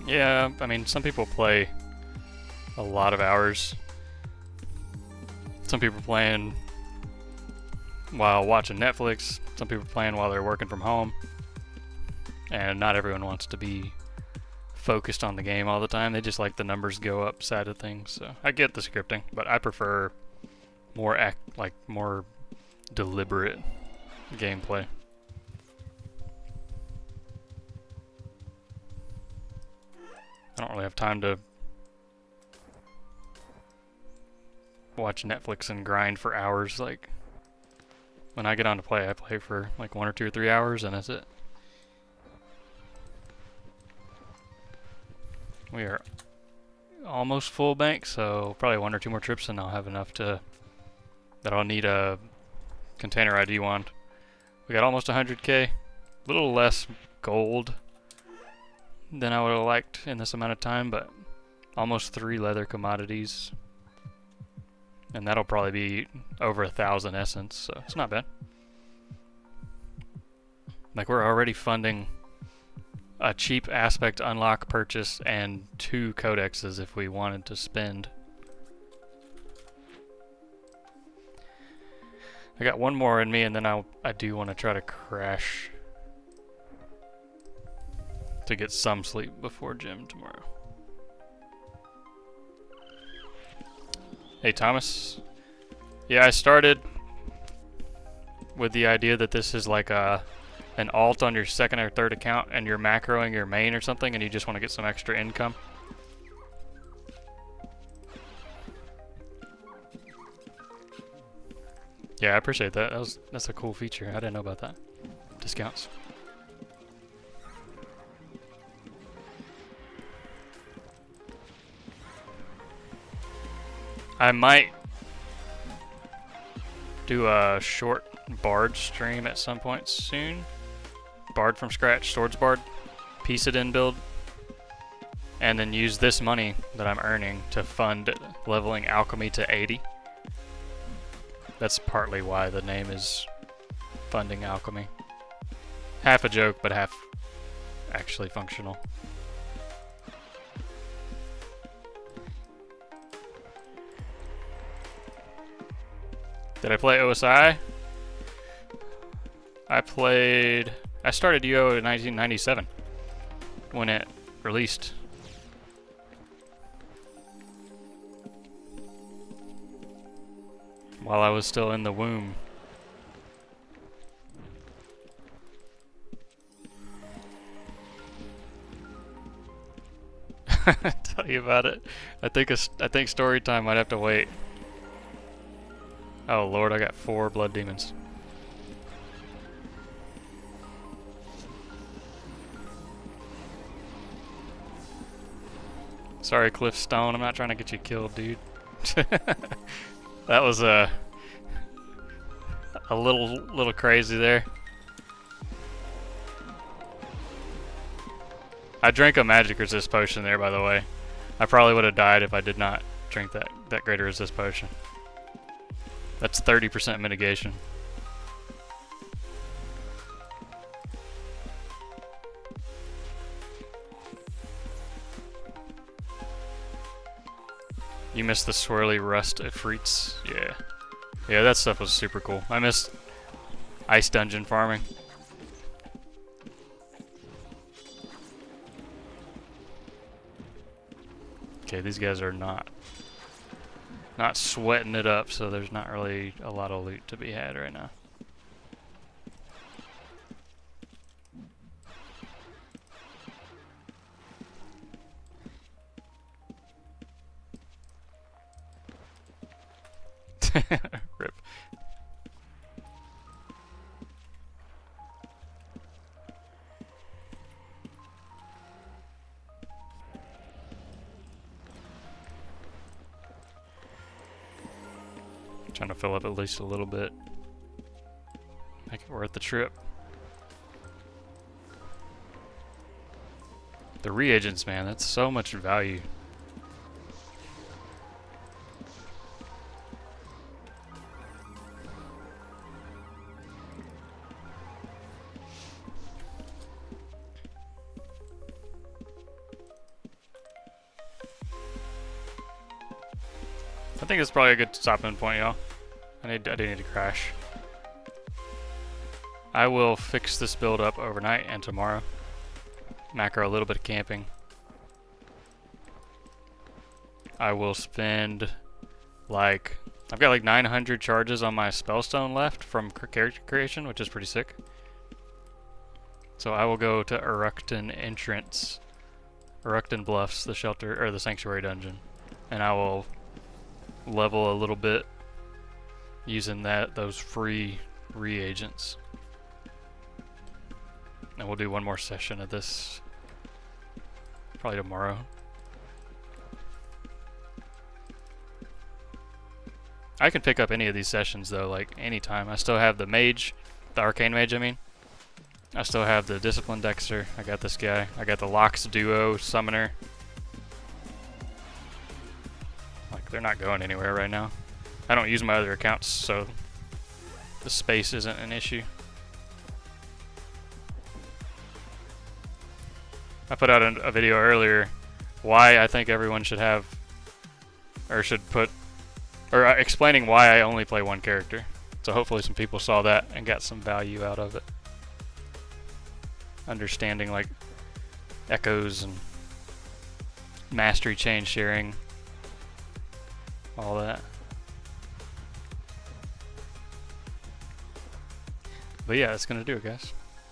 Yeah, I mean, some people play a lot of hours. Some people playing while watching Netflix. Some people playing while they're working from home. And not everyone wants to be focused on the game all the time. They just like the numbers go up side of things. So I get the scripting, but I prefer more more deliberate gameplay. I don't really have time to watch Netflix and grind for hours. Like, when I get on to play, I play for like 1 or 2 or 3 hours and that's it. We are almost full bank, so probably 1 or 2 more trips and I'll have enough that I'll need a container ID wand. We got almost 100k, a little less gold than I would have liked in this amount of time, but almost 3 leather commodities. And that'll probably be over 1,000 essence, so it's not bad. Like, we're already funding a cheap aspect unlock purchase and 2 codexes if we wanted to spend. I got 1 more in me, and then I do want to try to crash to get some sleep before gym tomorrow. Hey Thomas. Yeah, I started with the idea that this is like an alt on your 2nd or 3rd account and you're macroing your main or something and you just want to get some extra income. Yeah, I appreciate that. That's a cool feature. I didn't know about that. Discounts. I might do a short Bard stream at some point soon. Bard from scratch, Swords Bard, piece it in build, and then use this money that I'm earning to fund leveling Alchemy to 80. That's partly why the name is Funding Alchemy. Half a joke, but half actually functional. Did I play OSI? I started UO in 1997 when it released. While I was still in the womb. Tell you about it. I think story time might have to wait. Oh lord, I got 4 blood demons. Sorry, Cliff Stone. I'm not trying to get you killed, dude. That was a little crazy there. I drank a magic resist potion there, by the way. I probably would have died if I did not drink that greater resist potion. That's 30% mitigation. You missed the swirly rust Efreets. Yeah. Yeah, that stuff was super cool. I missed ice dungeon farming. Okay, these guys are not sweating it up, so there's not really a lot of loot to be had right now. Rip. Trying to fill up at least a little bit. Make it worth the trip. The reagents, man, that's so much value. I think it's probably a good stopping point, y'all. I do need to crash. I will fix this build up overnight and tomorrow. Macro a little bit of camping. I will spend like, I've got like 900 charges on my spellstone left from character creation, which is pretty sick. So I will go to Urukton Bluffs, the shelter, or the sanctuary dungeon, and I will level a little bit using those free reagents. And we'll do one more session of this probably tomorrow. I can pick up any of these sessions though, like anytime. I still have the mage, the arcane mage I mean. I still have the discipline dexter. I got this guy. I got the Lox duo summoner. Like, they're not going anywhere right now. I don't use my other accounts, so the space isn't an issue. I put out a video earlier why I think everyone should have, or should put, or explaining why I only play one character. So hopefully some people saw that and got some value out of it. Understanding like echoes and mastery chain sharing, all that. But yeah, that's gonna do it, guys.